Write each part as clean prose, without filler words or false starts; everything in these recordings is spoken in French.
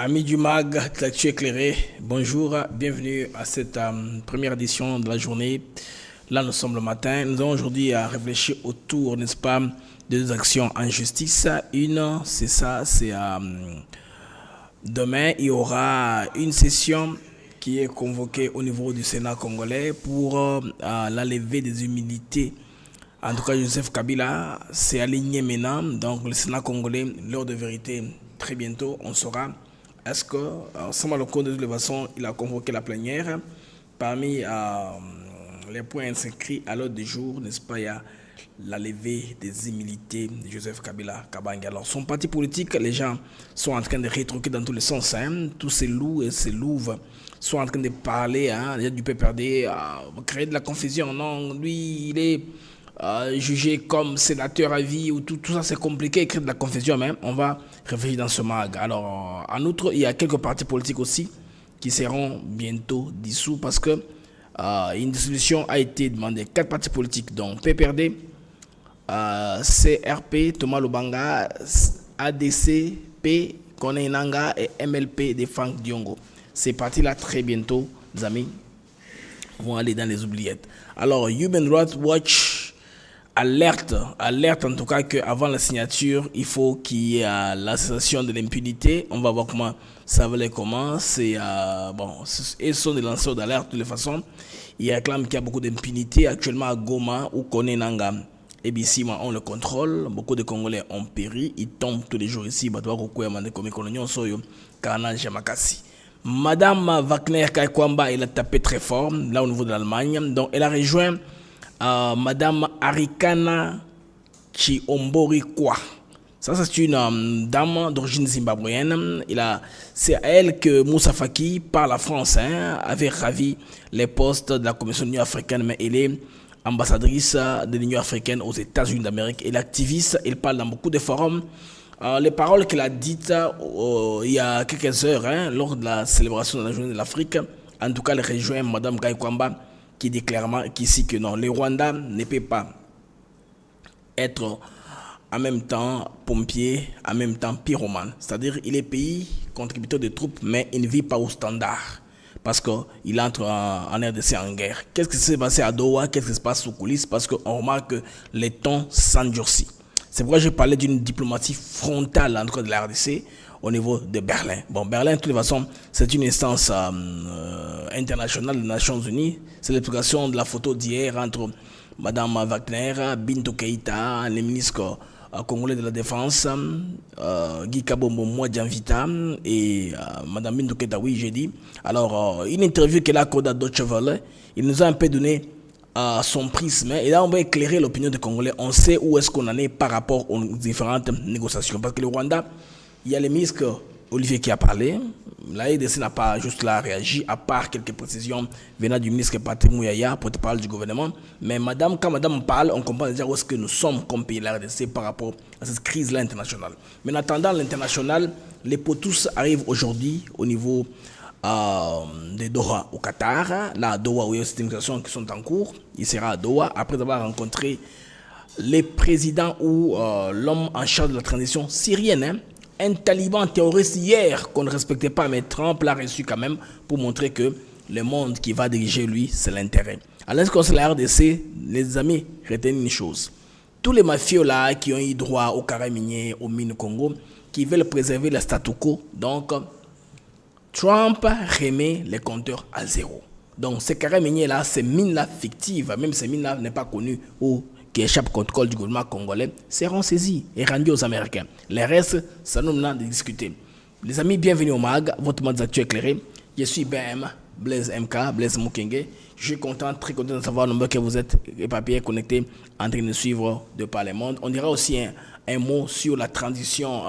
Amis du MAG, l'actu éclairé, bonjour, bienvenue à cette première édition de la journée. Là, nous sommes le matin. Nous allons aujourd'hui à réfléchir autour, n'est-ce pas, de deux actions en justice. Une, c'est ça, c'est demain, il y aura une session qui est convoquée au niveau du Sénat congolais pour la levée des humilités. En tout cas, Joseph Kabila s'est aligné maintenant. Donc, le Sénat congolais, l'heure de vérité, très bientôt, on saura. Est-ce que, sans mal au compte de toute façon, il a convoqué la plénière. Parmi les points inscrits à l'ordre du jour, n'est-ce pas, il y a la levée des immunités de Joseph Kabila Kabange. Alors, son parti politique, les gens sont en train de rétroquer dans tous les sens. Tous ces loups et ces louves sont en train de parler du PPRD, créer de la confusion. Non, lui, il est jugé comme sénateur à vie ou tout ça, c'est compliqué, écrire de la confusion, mais on va réfléchir dans ce mag. Alors, en outre, il y a quelques partis politiques aussi qui seront bientôt dissous parce que une dissolution a été demandée. 4 partis politiques, dont PPRD, CRP, Thomas Lubanga, ADC, P, Kone Nanga et MLP de Frank Diongo. Ces partis-là, très bientôt, les amis, vont aller dans les oubliettes. Alors, Human Rights Watch alerte en tout cas qu'avant la signature, il faut qu'il y ait la cessation de l'impunité. On va voir comment ça va les commencer. Ils sont des lanceurs d'alerte de toutes les façons. Ils réclament qu'il y a beaucoup d'impunité actuellement à Goma ou Kone Nanga. Et bien ici, on le contrôle. Beaucoup de Congolais ont péri. Ils tombent tous les jours ici. Madame Wagner Kaikwamba, elle a tapé très fort, là au niveau de l'Allemagne. Donc, elle a rejoint Madame Arikana Chiomborikwa. Ça, c'est une dame d'origine zimbabwéenne. C'est à elle que Moussa Faki, par la France, avait ravi les postes de la Commission de l'Union africaine, mais elle est ambassadrice de l'Union africaine aux États-Unis d'Amérique. Elle est activiste, elle parle dans beaucoup de forums. Les paroles qu'elle a dites il y a quelques heures, lors de la célébration de la journée de l'Afrique, en tout cas, elle rejoint Mme Kaikwamba, qui dit clairement qu'ici que non, le Rwanda ne peut pas être en même temps pompier, en même temps pyromane. C'est-à-dire il est pays contributeur de troupes, mais il ne vit pas au standard. Parce qu'il entre en RDC en guerre. Qu'est-ce qui s'est passé à Doha? Qu'est-ce qui se passe sous coulisses? Parce qu'on remarque que les tons s'endurcissent. C'est pourquoi j'ai parlé d'une diplomatie frontale entre la RDC au niveau de Berlin. Bon, Berlin, de toute façon, c'est une instance internationale des Nations Unies. C'est l'explication de la photo d'hier entre Mme Wagner, Bintou Keïta, le ministre congolais de la Défense, Guy Kabombo Mouadjanvita et Mme Bintou Keïta, oui, j'ai dit. Alors, une interview qu'elle a accordée à Deutsche Welle, il nous a un peu donné son prisme. Et là, on va éclairer l'opinion des Congolais. On sait où est-ce qu'on en est par rapport aux différentes négociations. Parce que le Rwanda, il y a le ministre Olivier qui a parlé. La RDC n'a pas juste là réagi, à part quelques précisions venant du ministre Patrick Mouyaya, porte-parole du gouvernement. Mais quand madame parle, on comprend déjà où est-ce que nous sommes comme pays de la RDC par rapport à cette crise-là internationale. Mais en attendant l'international, les potus arrivent aujourd'hui au niveau de Doha au Qatar. Là, à Doha, où il y a des négociations qui sont en cours. Il sera à Doha après avoir rencontré les présidents ou l'homme en charge de la transition syrienne. Un taliban terroriste hier qu'on ne respectait pas, mais Trump l'a reçu quand même pour montrer que le monde qui va diriger lui, c'est l'intérêt. À l'instant de la RDC, les amis, retenez une chose. Tous les mafieux là qui ont eu droit au carré minier, aux mines Congo, qui veulent préserver le statu quo, donc Trump remet les compteurs à zéro. Donc ces carrés miniers là, ces mines là fictives, même ces mines là n'est pas connues ou qui échappent au contrôle du gouvernement congolais, seront saisis et rendus aux Américains. Les restes, ça nous demande de discuter. Les amis, bienvenue au MAG, votre mode d'actu éclairé. Je suis BM, Blaise MK, Blaise Mukenge. Je suis content, très content de savoir nombre que vous êtes éparpillés, connectés, en train de suivre de par le monde. On dira aussi un mot sur la transition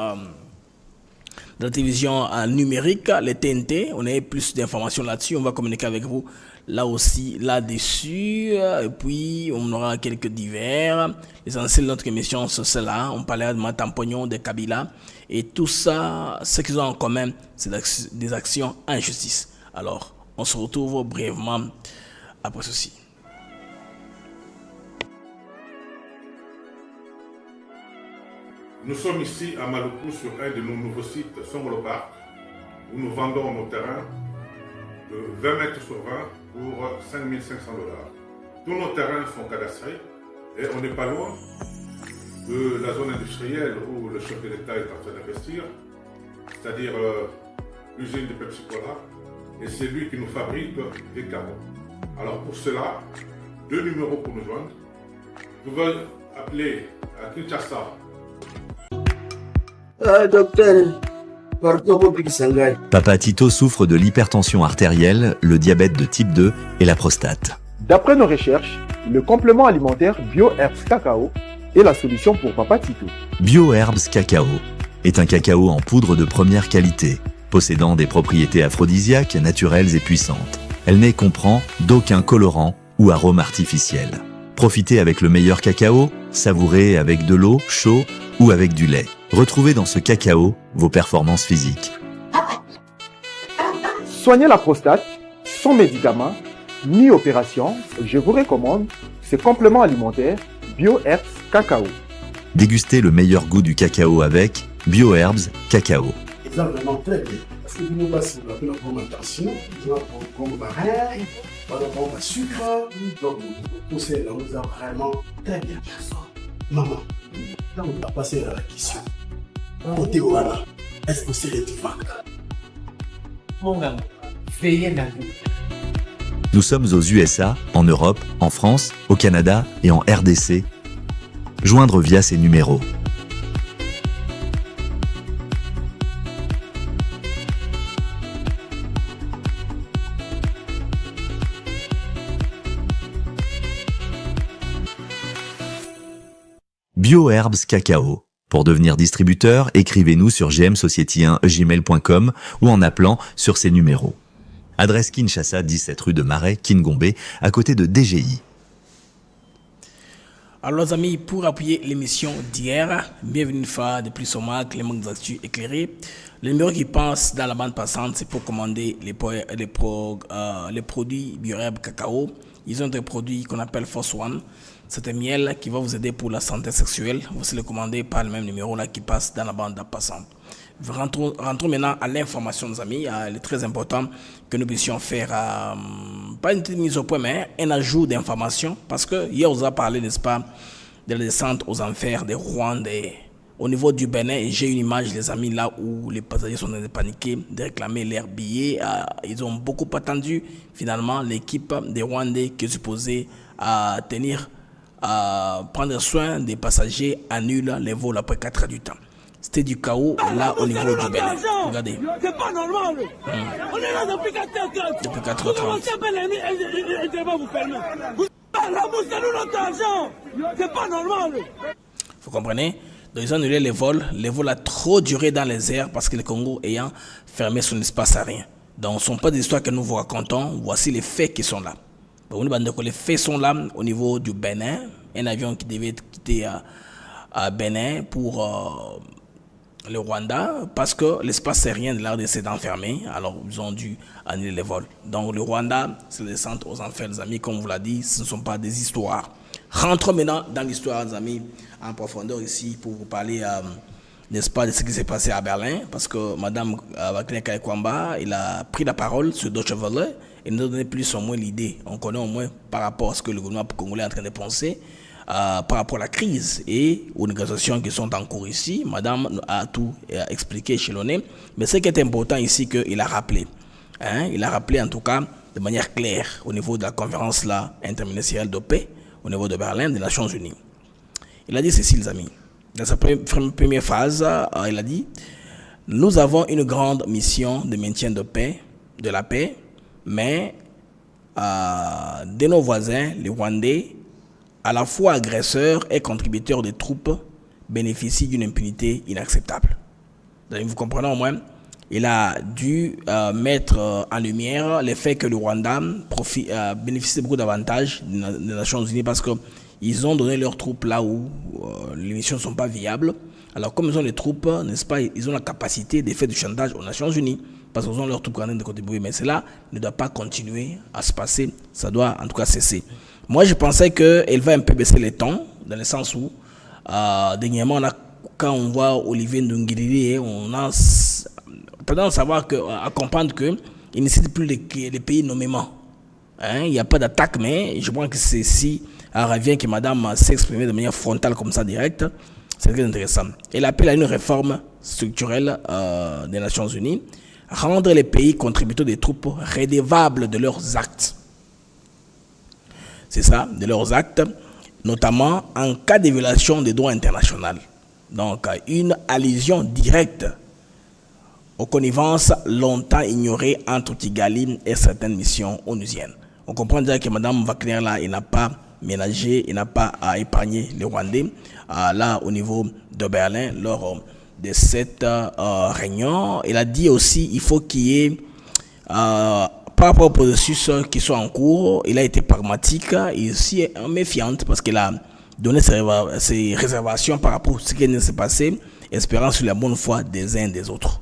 de la télévision numérique, les TNT. On a plus d'informations là-dessus. On va communiquer avec vous là aussi, là-dessus. Et puis, on aura quelques divers. L'essentiel de notre émission, c'est cela. On parlait de Matampognon, de Kabila. Et tout ça, ce qu'ils ont en commun, c'est des actions en justice. Alors, on se retrouve brièvement après ceci. Nous sommes ici à Maluku sur un de nos nouveaux sites Songolo Park où nous vendons nos terrains de 20 mètres sur 20 pour 5 500 $. Tous nos terrains sont cadastrés et on n'est pas loin de la zone industrielle où le chef de l'État est en train d'investir, c'est-à-dire l'usine de Pepsi Cola, et c'est lui qui nous fabrique des carreaux. Alors pour cela, 2 numéros pour nous joindre. Vous pouvez appeler à Kinshasa. Docteur, Papa Tito souffre de l'hypertension artérielle, le diabète de type 2 et la prostate. D'après nos recherches, le complément alimentaire BioHerbs Cacao est la solution pour Papa Tito. BioHerbs Cacao est un cacao en poudre de première qualité, possédant des propriétés aphrodisiaques, naturelles et puissantes. Elle ne comprend d'aucun colorant ou arôme artificiel. Profitez avec le meilleur cacao, savourez avec de l'eau, chaud ou avec du lait. Retrouvez dans ce cacao vos performances physiques. Soignez la prostate sans médicaments ni opération. Je vous recommande ce complément alimentaire BioHerbs Cacao. Dégustez le meilleur goût du cacao avec BioHerbs Cacao. C'est vraiment très bien. Parce que nous passons la bonne attention, nous avons comme barrière, nous avons le sucre, donc tout ça nous a vraiment très bien. Maman, là on va passer à la question. Côté Ouana, est-ce que c'est le divan? Mon gars, veillez dans vous. Nous sommes aux USA, en Europe, en France, au Canada et en RDC. Joindre via ces numéros. BioHerbs Cacao. Pour devenir distributeur, écrivez-nous sur gmsociety1gmail.com ou en appelant sur ces numéros. Adresse Kinshasa, 17 rue de Marais, Kingombe, à côté de DGI. Alors les amis, pour appuyer l'émission d'hier, bienvenue une fois de plus au mois Clément Actu éclairé. Le numéro qui passe dans la bande passante, c'est pour commander les produits BioHerbs Cacao. Ils ont des produits qu'on appelle Force One. C'est un miel qui va vous aider pour la santé sexuelle. Vous le commandez par le même numéro là qui passe dans la bande passante. Rentrons maintenant à l'information, les amis. Il est très important que nous puissions faire, pas une petite mise au point, mais un ajout d'informations. Parce que hier, on vous a parlé, n'est-ce pas, de la descente aux enfers des Rwandais. Au niveau du Bénin, j'ai une image, les amis, là où les passagers sont en train de paniquer, de réclamer leurs billets. Ils ont beaucoup attendu. Finalement, l'équipe des Rwandais qui est supposée prendre soin des passagers annule les vols après 4 heures du temps. C'était du chaos là au niveau du Bénin. Regardez. C'est pas normal. On est là depuis 4 heures. Depuis 4h30. Notre argent. C'est pas normal. Vous comprenez? Donc ils ont annulé les vols. Les vols ont trop duré dans les airs parce que le Congo ayant fermé son espace aérien. Donc ce ne sont pas des histoires que nous vous racontons. Voici les faits qui sont là. Les faits sont là au niveau du Bénin. Un avion qui devait quitter à Bénin pour le Rwanda parce que l'espace aérien de l'RDC est enfermé. Alors ils ont dû annuler les vols. Donc le Rwanda, c'est la descente aux enfers, les amis. Comme vous l'a dit, ce ne sont pas des histoires. Rentrons maintenant dans l'histoire, les amis, en profondeur ici pour vous parler, n'est-ce pas, de ce qui s'est passé à Berlin. Parce que Mme Wakile Kaykwamba, il a pris la parole sur Deutsche Welle et nous a donné plus ou moins l'idée. On connaît au moins par rapport à ce que le gouvernement congolais est en train de penser. Par rapport à la crise et aux négociations qui sont en cours ici. Madame a tout expliqué chez l'ONU. Mais ce qui est important ici, qu'il a rappelé. Il a rappelé en tout cas de manière claire au niveau de la conférence là, interministérielle de paix, au niveau de Berlin, des Nations Unies. Il a dit ceci, les amis. Dans sa première phase, il a dit « Nous avons une grande mission de maintien de paix, de la paix, mais de nos voisins, les Rwandais, à la fois agresseurs et contributeurs des troupes, bénéficient d'une impunité inacceptable. » Donc, vous comprenez au moins, il a dû mettre en lumière le fait que le Rwanda bénéficie beaucoup d'avantages des Nations Unies parce qu'ils ont donné leurs troupes là où les missions ne sont pas viables. Alors comme ils ont les troupes, n'est-ce pas, ils ont la capacité de faire du chantage aux Nations Unies parce qu'ils ont leurs troupes de contribuer. Mais cela ne doit pas continuer à se passer, ça doit en tout cas cesser. Moi, je pensais qu'elle va un peu baisser les tons, dans le sens où, dernièrement, quand on voit Olivier Ndungiriri, on a tendance à comprendre qu'il ne cite plus les pays nommément. Hein, il n'y a pas d'attaque, mais je pense que c'est si revient que madame s'est exprimée de manière frontale comme ça, directe. C'est très intéressant. Elle appelle à une réforme structurelle des Nations Unies, rendre les pays contributeurs des troupes redevables de leurs actes. C'est ça, de leurs actes, notamment en cas de violation des droits internationaux. Donc, une allusion directe aux connivences longtemps ignorées entre Kigali et certaines missions onusiennes. On comprend déjà que Mme Wagner, là, il n'a pas ménagé, il n'a pas épargné les Rwandais, là, au niveau de Berlin, lors de cette réunion. Il a dit aussi qu'il faut qu'il y ait, par rapport au processus qui soit en cours, il a été pragmatique et aussi méfiant parce qu'il a donné ses réservations par rapport à ce qui s'est passé, espérant sur la bonne foi des uns et des autres.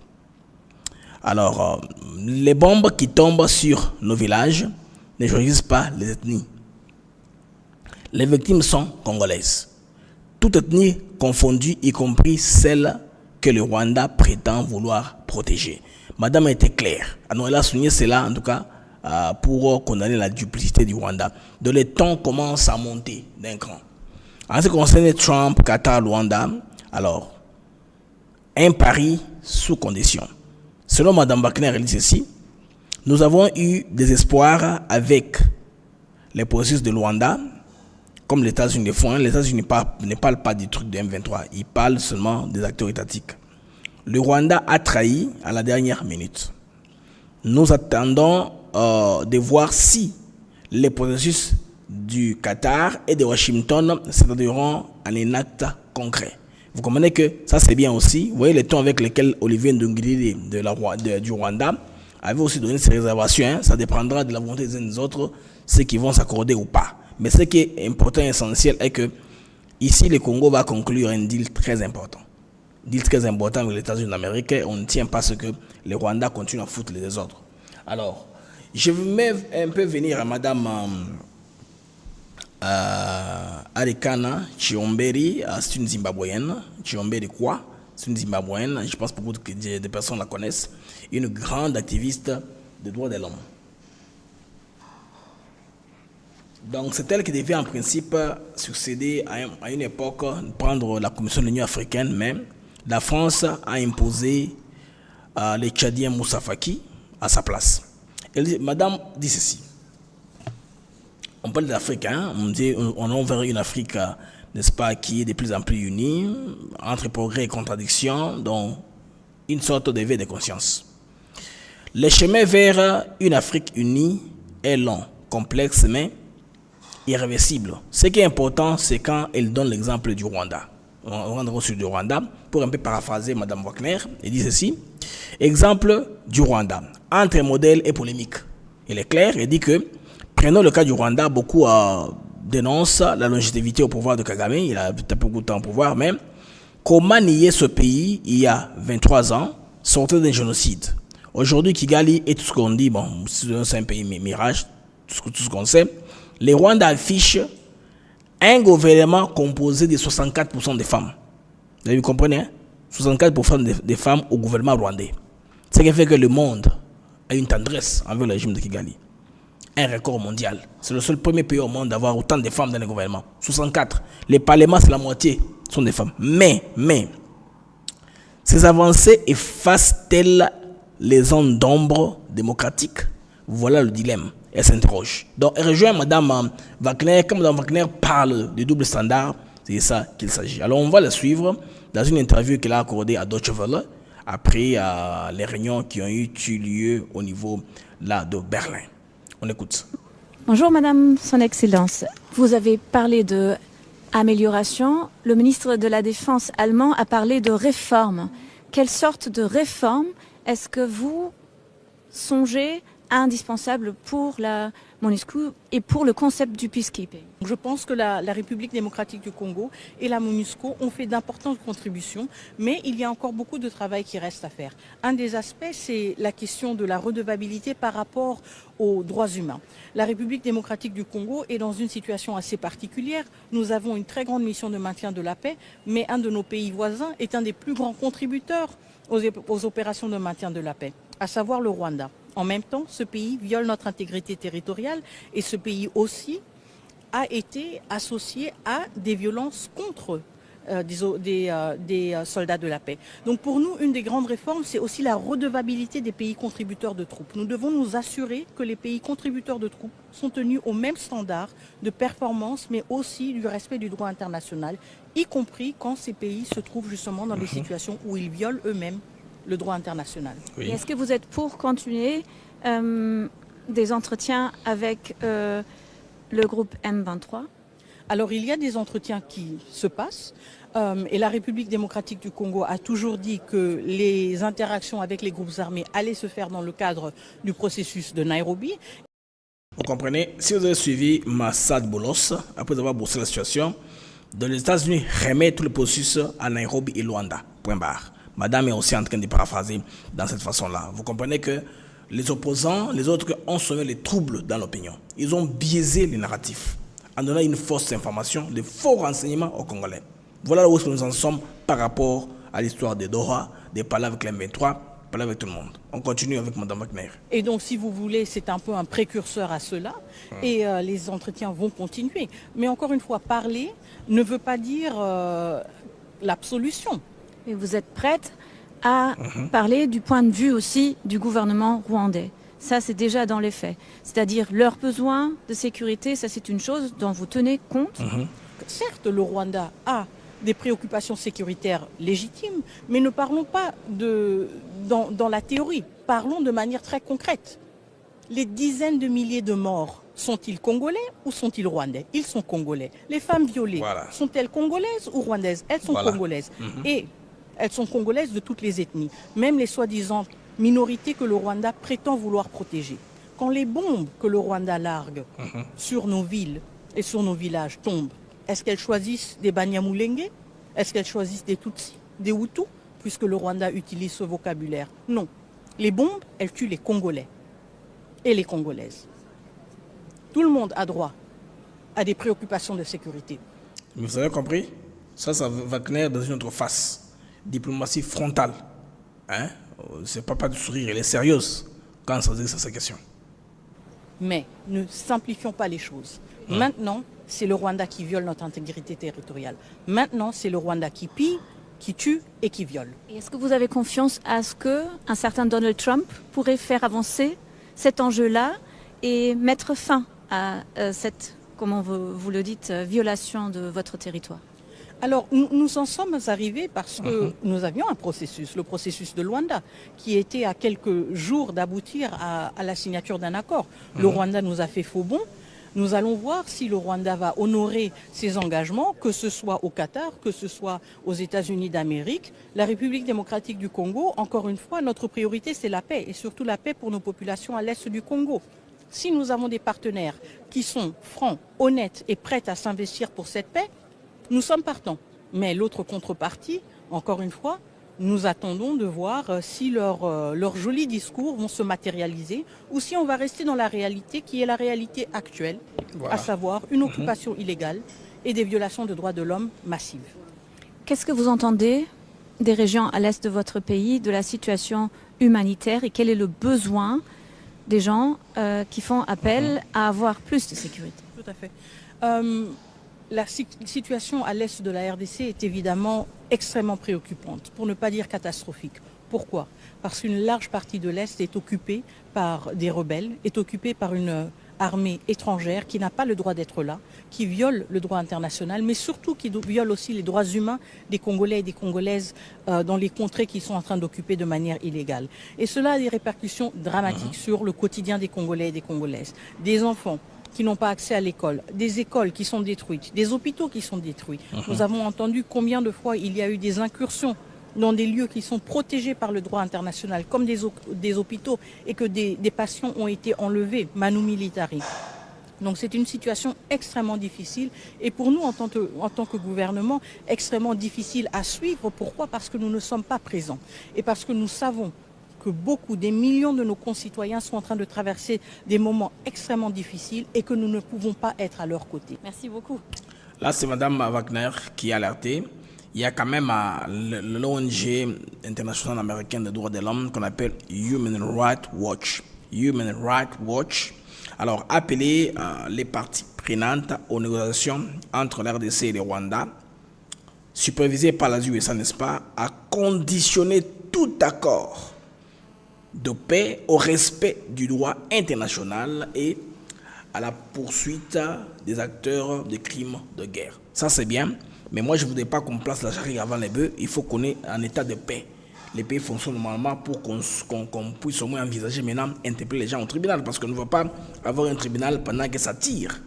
Alors, les bombes qui tombent sur nos villages ne choisissent pas les ethnies. Les victimes sont congolaises. Toute ethnie confondue, y compris celle que le Rwanda prétend vouloir protéger. Madame a été claire. Alors, elle a souligné cela, en tout cas, pour condamner la duplicité du Rwanda. Donc, les tons commencent à monter d'un cran. En ce qui concerne Trump, Qatar, Rwanda, alors, un pari sous condition. Selon Mme Wagner, elle dit ceci: nous avons eu des espoirs avec les processus de Rwanda, comme les États-Unis le font. Les États-Unis ne parlent pas du truc de M23, ils parlent seulement des acteurs étatiques. Le Rwanda a trahi à la dernière minute. Nous attendons de voir si les processus du Qatar et de Washington se traduiront en un acte concret. Vous comprenez que ça c'est bien aussi. Vous voyez les tons avec lesquels Olivier Ndungiri du Rwanda avait aussi donné ses réservations. Hein. Ça dépendra de la volonté des uns des autres, ceux qui vont s'accorder ou pas. Mais ce qui est important et essentiel est que ici le Congo va conclure un deal très important. Deal très important avec les États-Unis d'Amérique. On ne tient pas ce que les Rwandais continuent à foutre les désordres. Alors, je vais un peu venir à Madame Arikana Chiomberi, c'est une Zimbabwéenne. Chiomberi quoi? C'est une Zimbabwéenne, je pense que beaucoup de personnes la connaissent. Une grande activiste des droits de l'homme. Donc c'est elle qui devait en principe succéder à une époque, prendre la Commission de l'Union africaine, mais la France a imposé les Tchadiens Moussa Faki à sa place. Madame dit ceci: on parle d'Afrique, hein? On va vers une Afrique, n'est-ce pas, qui est de plus en plus unie, entre progrès et contradictions, dont une sorte d'éveil de conscience. Le chemin vers une Afrique unie est long, complexe, mais irréversible. Ce qui est important, c'est quand elle donne l'exemple du Rwanda. On rentre sur du Rwanda, pour un peu paraphraser Mme Wagner, elle dit ceci: exemple du Rwanda, entre modèle et polémique. Elle est claire, elle dit que, prenons le cas du Rwanda, beaucoup dénoncent la longévité au pouvoir de Kagame, il a beaucoup de temps au pouvoir, mais comment nier ce pays, il y a 23 ans, sortait d'un génocide. Aujourd'hui, Kigali et tout ce qu'on dit, bon, c'est un pays mirage, tout ce qu'on sait. Les Rwandais affichent un gouvernement composé de 64% de femmes. Vous comprenez, hein? 64% des femmes au gouvernement rwandais. Ce qui fait que le monde a une tendresse envers le régime de Kigali. Un record mondial. C'est le seul premier pays au monde d'avoir autant de femmes dans le gouvernement. 64. Les parlements, c'est la moitié, sont des femmes. Mais, ces avancées effacent-elles les zones d'ombre démocratiques? Voilà le dilemme. Elle s'interroge. Donc, elle rejoint Mme Wagner. Quand Mme Wagner parle du double standard, c'est ça qu'il s'agit. Alors, on va la suivre dans une interview qu'elle a accordée à Deutsche Welle après les réunions qui ont eu lieu au niveau là, de Berlin. On écoute. Bonjour Madame, Son Excellence. Vous avez parlé de amélioration. Le ministre de la Défense allemand a parlé de réforme. Quelle sorte de réforme est-ce que vous songez indispensable pour la MONUSCO et pour le concept du peacekeeping. Je pense que la République démocratique du Congo et la MONUSCO ont fait d'importantes contributions, mais il y a encore beaucoup de travail qui reste à faire. Un des aspects, c'est la question de la redevabilité par rapport aux droits humains. La République démocratique du Congo est dans une situation assez particulière. Nous avons une très grande mission de maintien de la paix, mais un de nos pays voisins est un des plus grands contributeurs aux opérations de maintien de la paix, à savoir le Rwanda. En même temps, ce pays viole notre intégrité territoriale et ce pays aussi a été associé à des violences contre des soldats de la paix. Donc pour nous, une des grandes réformes, c'est aussi la redevabilité des pays contributeurs de troupes. Nous devons nous assurer que les pays contributeurs de troupes sont tenus aux mêmes standards de performance, mais aussi du respect du droit international, y compris quand ces pays se trouvent justement dans des situations où ils violent eux-mêmes le droit international. Oui. Est-ce que vous êtes pour continuer des entretiens avec le groupe M23 ? Alors il y a des entretiens qui se passent et la République démocratique du Congo a toujours dit que les interactions avec les groupes armés allaient se faire dans le cadre du processus de Nairobi. Vous comprenez, si vous avez suivi Massad Boulos, après avoir bossé la situation, les États-Unis remettent tout le processus à Nairobi et Luanda. Point barre. Madame est aussi en train de paraphraser dans cette façon-là. Vous comprenez que les opposants, les autres ont semé les troubles dans l'opinion. Ils ont biaisé les narratifs en donnant une fausse information, des faux renseignements aux Congolais. Voilà où nous en sommes par rapport à l'histoire de Doha, des palabres avec les M23, parler avec tout le monde. On continue avec Mme Wagner. Et donc, si vous voulez, c'est un peu un précurseur à cela. Et les entretiens vont continuer. Mais encore une fois, parler ne veut pas dire l'absolution. Et vous êtes prête à parler du point de vue aussi du gouvernement rwandais. Ça, c'est déjà dans les faits. C'est-à-dire leurs besoins de sécurité, ça c'est une chose dont vous tenez compte. Certes, le Rwanda a des préoccupations sécuritaires légitimes, mais ne parlons pas dans la théorie. Parlons de manière très concrète. Les dizaines de milliers de morts, sont-ils congolais ou sont-ils rwandais? Ils sont congolais. Les femmes violées, sont-elles congolaises ou rwandaises? Elles sont congolaises. Et elles sont congolaises de toutes les ethnies, même les soi-disant minorités que le Rwanda prétend vouloir protéger. Quand les bombes que le Rwanda largue sur nos villes et sur nos villages tombent, est-ce qu'elles choisissent des Banyamulenge? Est-ce qu'elles choisissent des Tutsis, des Hutus, puisque le Rwanda utilise ce vocabulaire? Non. Les bombes, elles tuent les Congolais et les Congolaises. Tout le monde a droit à des préoccupations de sécurité. Mais vous avez compris? Ça va clair dans une autre face. Diplomatie frontale. Hein? C'est pas du sourire, elle est sérieuse quand ça dit cette question. Mais ne simplifions pas les choses. Maintenant, c'est le Rwanda qui viole notre intégrité territoriale. Maintenant, c'est le Rwanda qui pille, qui tue et qui viole. Et est-ce que vous avez confiance à ce qu'un certain Donald Trump pourrait faire avancer cet enjeu-là et mettre fin à cette, comment vous le dites, violation de votre territoire? Alors, nous en sommes arrivés parce que nous avions un processus, le processus de Luanda, qui était à quelques jours d'aboutir à la signature d'un accord. Le Rwanda nous a fait faux bond. Nous allons voir si le Rwanda va honorer ses engagements, que ce soit au Qatar, que ce soit aux États-Unis d'Amérique. La République démocratique du Congo, encore une fois, notre priorité, c'est la paix, et surtout la paix pour nos populations à l'est du Congo. Si nous avons des partenaires qui sont francs, honnêtes et prêts à s'investir pour cette paix, nous sommes partants. Mais l'autre contrepartie, encore une fois, nous attendons de voir si leurs jolis discours vont se matérialiser ou si on va rester dans la réalité qui est la réalité actuelle, à savoir une occupation illégale et des violations de droits de l'homme massives. Qu'est-ce que vous entendez des régions à l'est de votre pays, de la situation humanitaire et quel est le besoin des gens qui font appel à avoir plus de sécurité? Tout à fait. La situation à l'est de la RDC est évidemment extrêmement préoccupante, pour ne pas dire catastrophique. Pourquoi? Parce qu'une large partie de l'Est est occupée par des rebelles, est occupée par une armée étrangère qui n'a pas le droit d'être là, qui viole le droit international, mais surtout qui viole aussi les droits humains des Congolais et des Congolaises dans les contrées qu'ils sont en train d'occuper de manière illégale. Et cela a des répercussions dramatiques sur le quotidien des Congolais et des Congolaises. Des enfants qui n'ont pas accès à l'école, des écoles qui sont détruites, des hôpitaux qui sont détruits. Nous avons entendu combien de fois il y a eu des incursions dans des lieux qui sont protégés par le droit international, comme des hôpitaux, et que des patients ont été enlevés, manu militari. Donc c'est une situation extrêmement difficile et pour nous en tant que gouvernement extrêmement difficile à suivre. Pourquoi? Parce que nous ne sommes pas présents et parce que nous savons que des millions de nos concitoyens sont en train de traverser des moments extrêmement difficiles et que nous ne pouvons pas être à leur côté. Merci beaucoup. Là, c'est Mme Wagner qui a alerté. Il y a quand même l'ONG internationale américaine des droits de l'homme qu'on appelle Human Rights Watch. Human Rights Watch. Alors, appeler les parties prenantes aux négociations entre l'RDC et le Rwanda, supervisées par la USA, n'est-ce pas, à conditionner tout accord de paix au respect du droit international et à la poursuite des acteurs de crimes de guerre. Ça, c'est bien, mais moi, je ne voudrais pas qu'on place la charrue avant les bœufs. Il faut qu'on ait un état de paix. Les pays fonctionnent normalement pour qu'on puisse au moins envisager maintenant interpeller les gens au tribunal, parce qu'on ne va pas avoir un tribunal pendant que ça tire.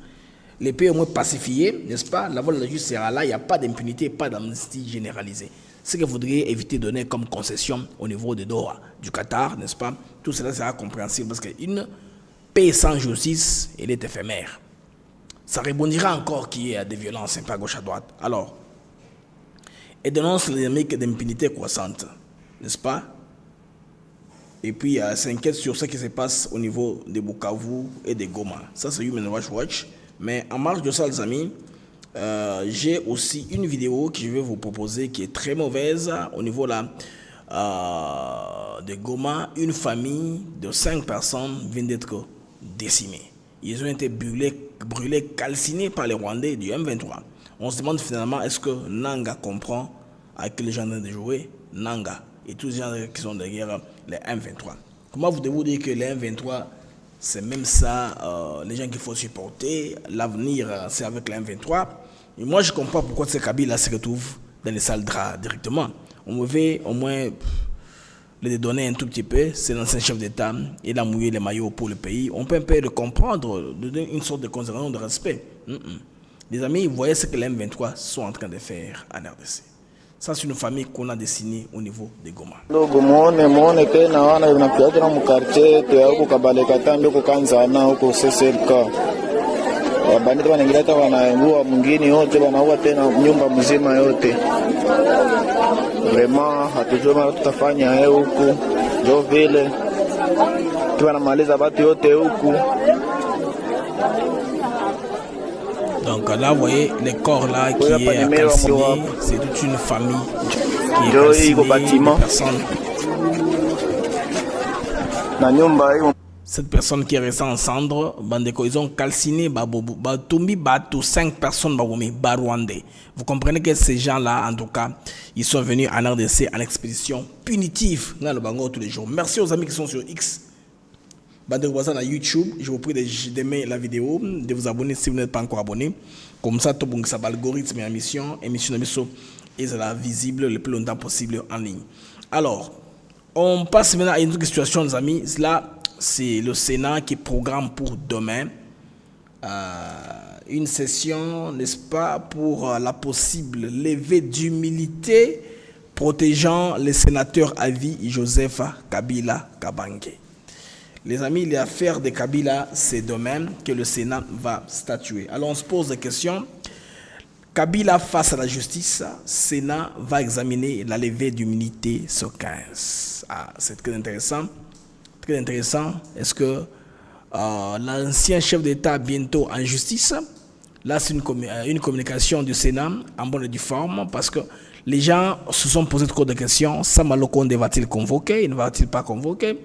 Les pays au moins pacifiés, n'est-ce pas? La voie de la justice sera là, il n'y a pas d'impunité, pas d'amnistie généralisée. Ce que vous voudriez éviter de donner comme concession au niveau de Doha, du Qatar, n'est-ce pas? Tout cela sera compréhensible parce qu'une paix sans justice, elle est éphémère. Ça rebondira encore qu'il y ait des violences un peu à gauche à droite. Alors, et dénonce les dynamiques d'impunité croissante, n'est-ce pas? Et puis, s'inquiète sur ce qui se passe au niveau de Bukavu et de Goma. Ça, c'est Human Rights Watch. Mais en marge de ça, les amis, j'ai aussi une vidéo que je vais vous proposer qui est très mauvaise au niveau là, de Goma. Une famille de 5 personnes vient d'être décimée. Ils ont été brûlés, calcinés par les Rwandais du M23. On se demande finalement, est-ce que Nanga comprend à quel genre de jouer? Nanga et tous les gens qui sont derrière les M23. Comment vous devez vous dire que les M23, c'est même ça, les gens qu'il faut supporter, l'avenir, c'est avec les M23. Et moi, je ne comprends pas pourquoi ces Kabila se retrouvent dans les salles directement. On veut au moins les donner un tout petit peu. C'est l'ancien chef d'État, il a mouillé les maillots pour le pays. On peut un peu le comprendre, de donner une sorte de considération, de respect. Les amis, vous voyez ce que les M23 sont en train de faire en RDC. Ça, c'est une famille qu'on a dessinée au niveau de Goma. Wabanditi wanaingia hata wanaua mwingine yote, wanaua tena nyumba mzima yote. Vraiment hatujui mara tutafanya huku, ndio vile tunamaliza watu yote huku. Donc là, vous voyez les corps là qui est calciné, c'est toute une famille qui est calcinée, des personnes. Cette personne qui est restée en cendre, ils ont calciné, Batumbi, 5 personnes, Rwandais. Vous comprenez que ces gens-là, en tout cas, ils sont venus en RDC en expédition punitive dans le Bango tous les jours. Merci aux amis qui sont sur X. À YouTube, je vous prie d'aimer la vidéo, de vous abonner si vous n'êtes pas encore abonné. Comme ça, tout le algorithme et émission est visible le plus longtemps possible en ligne. Alors, on passe maintenant à une autre situation, les amis. Là, c'est le Sénat qui programme pour demain une session, n'est-ce pas, pour la possible levée d'immunité protégeant les sénateurs à vie Joseph Kabila Kabange. Les amis, l'affaire de Kabila, c'est demain que le Sénat va statuer. Alors on se pose la question, Kabila face à la justice, Sénat va examiner la levée d'immunité ce 15. C'est très intéressant. Très intéressant. Est-ce que l'ancien chef d'État bientôt en justice? Là, c'est une communication du Sénat en bonne et due forme parce que les gens se sont posé trop de questions. Sama Lokonde va-t-il convoquer? Il ne va-t-il pas convoquer?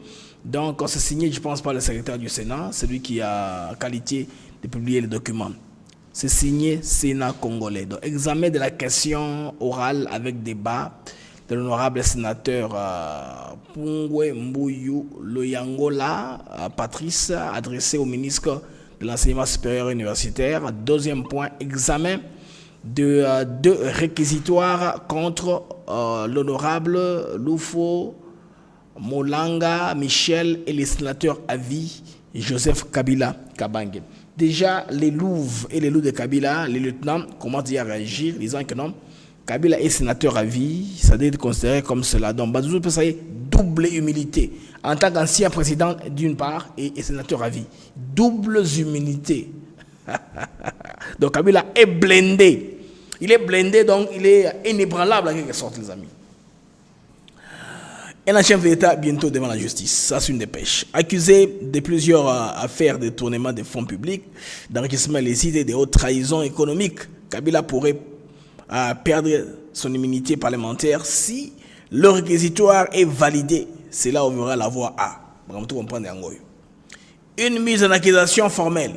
Donc, c'est signé, je pense, par le secrétaire du Sénat, celui qui a qualité de publier les documents. C'est signé Sénat congolais. Donc, examen de la question orale avec débat de l'honorable sénateur Pungwe Mbuyu Loyangola, Patrice, adressé au ministre de l'Enseignement supérieur universitaire. Deuxième point, examen de deux réquisitoires contre l'honorable Lufo Molanga Michel et les sénateurs à vie Joseph Kabila Kabange. Déjà, les louves et les loups de Kabila, les lieutenants commencent à réagir, disant que non, Kabila est sénateur à vie, ça doit être considéré comme cela. Donc, Bazouzou peut s'appeler double humilité. En tant qu'ancien président, d'une part, et sénateur à vie. Double humilité. Donc, Kabila est blindé. Il est blindé, donc il est inébranlable en quelque sorte, les amis. Un ancien d'État bientôt devant la justice, ça c'est une dépêche. Accusé de plusieurs affaires de détournement des fonds publics, d'enrichissement illicite et de haute trahison économique, Kabila pourrait perdre son immunité parlementaire si le réquisitoire est validé. C'est là où on verra la voie A. Une mise en accusation formelle.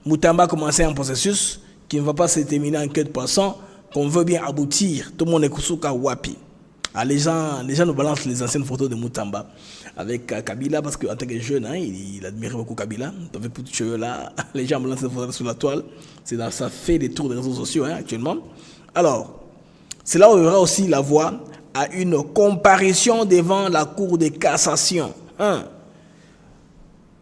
Moutamba a commencé un processus qui ne va pas se terminer en queue de poisson, qu'on veut bien aboutir. Tout le monde est Kusuka Wapi. Ah, les gens nous balancent les anciennes photos de Moutamba avec Kabila parce qu'en tant que jeune, hein, il admirait beaucoup Kabila. Avec tous ces cheveux là, les gens balancent les photos sur la toile. Ça fait des tours des réseaux sociaux hein, actuellement. Alors, c'est là où il y aura aussi la voie à une comparution devant la Cour de cassation. Hein.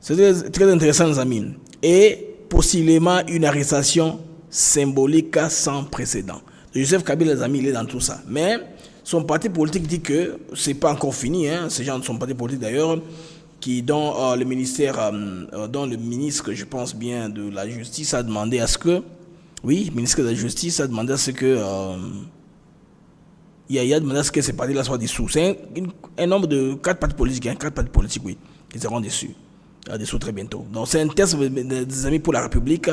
C'est très, très intéressant, les amis. Et possiblement une arrestation symbolique sans précédent. Joseph Kabila, les amis, il est dans tout ça. Mais son parti politique dit que c'est pas encore fini. Hein. Ces gens de son parti politique d'ailleurs, dont le ministre, que je pense bien, de la Justice a demandé à ce que, oui, le ministre de la Justice a demandé à ce que, il a demandé à ce que ces partis-là soient dissous. C'est un nombre de 4 partis politiques, hein, 4 partis politiques, oui, qui seront dissous très bientôt. Donc c'est un test des amis pour la République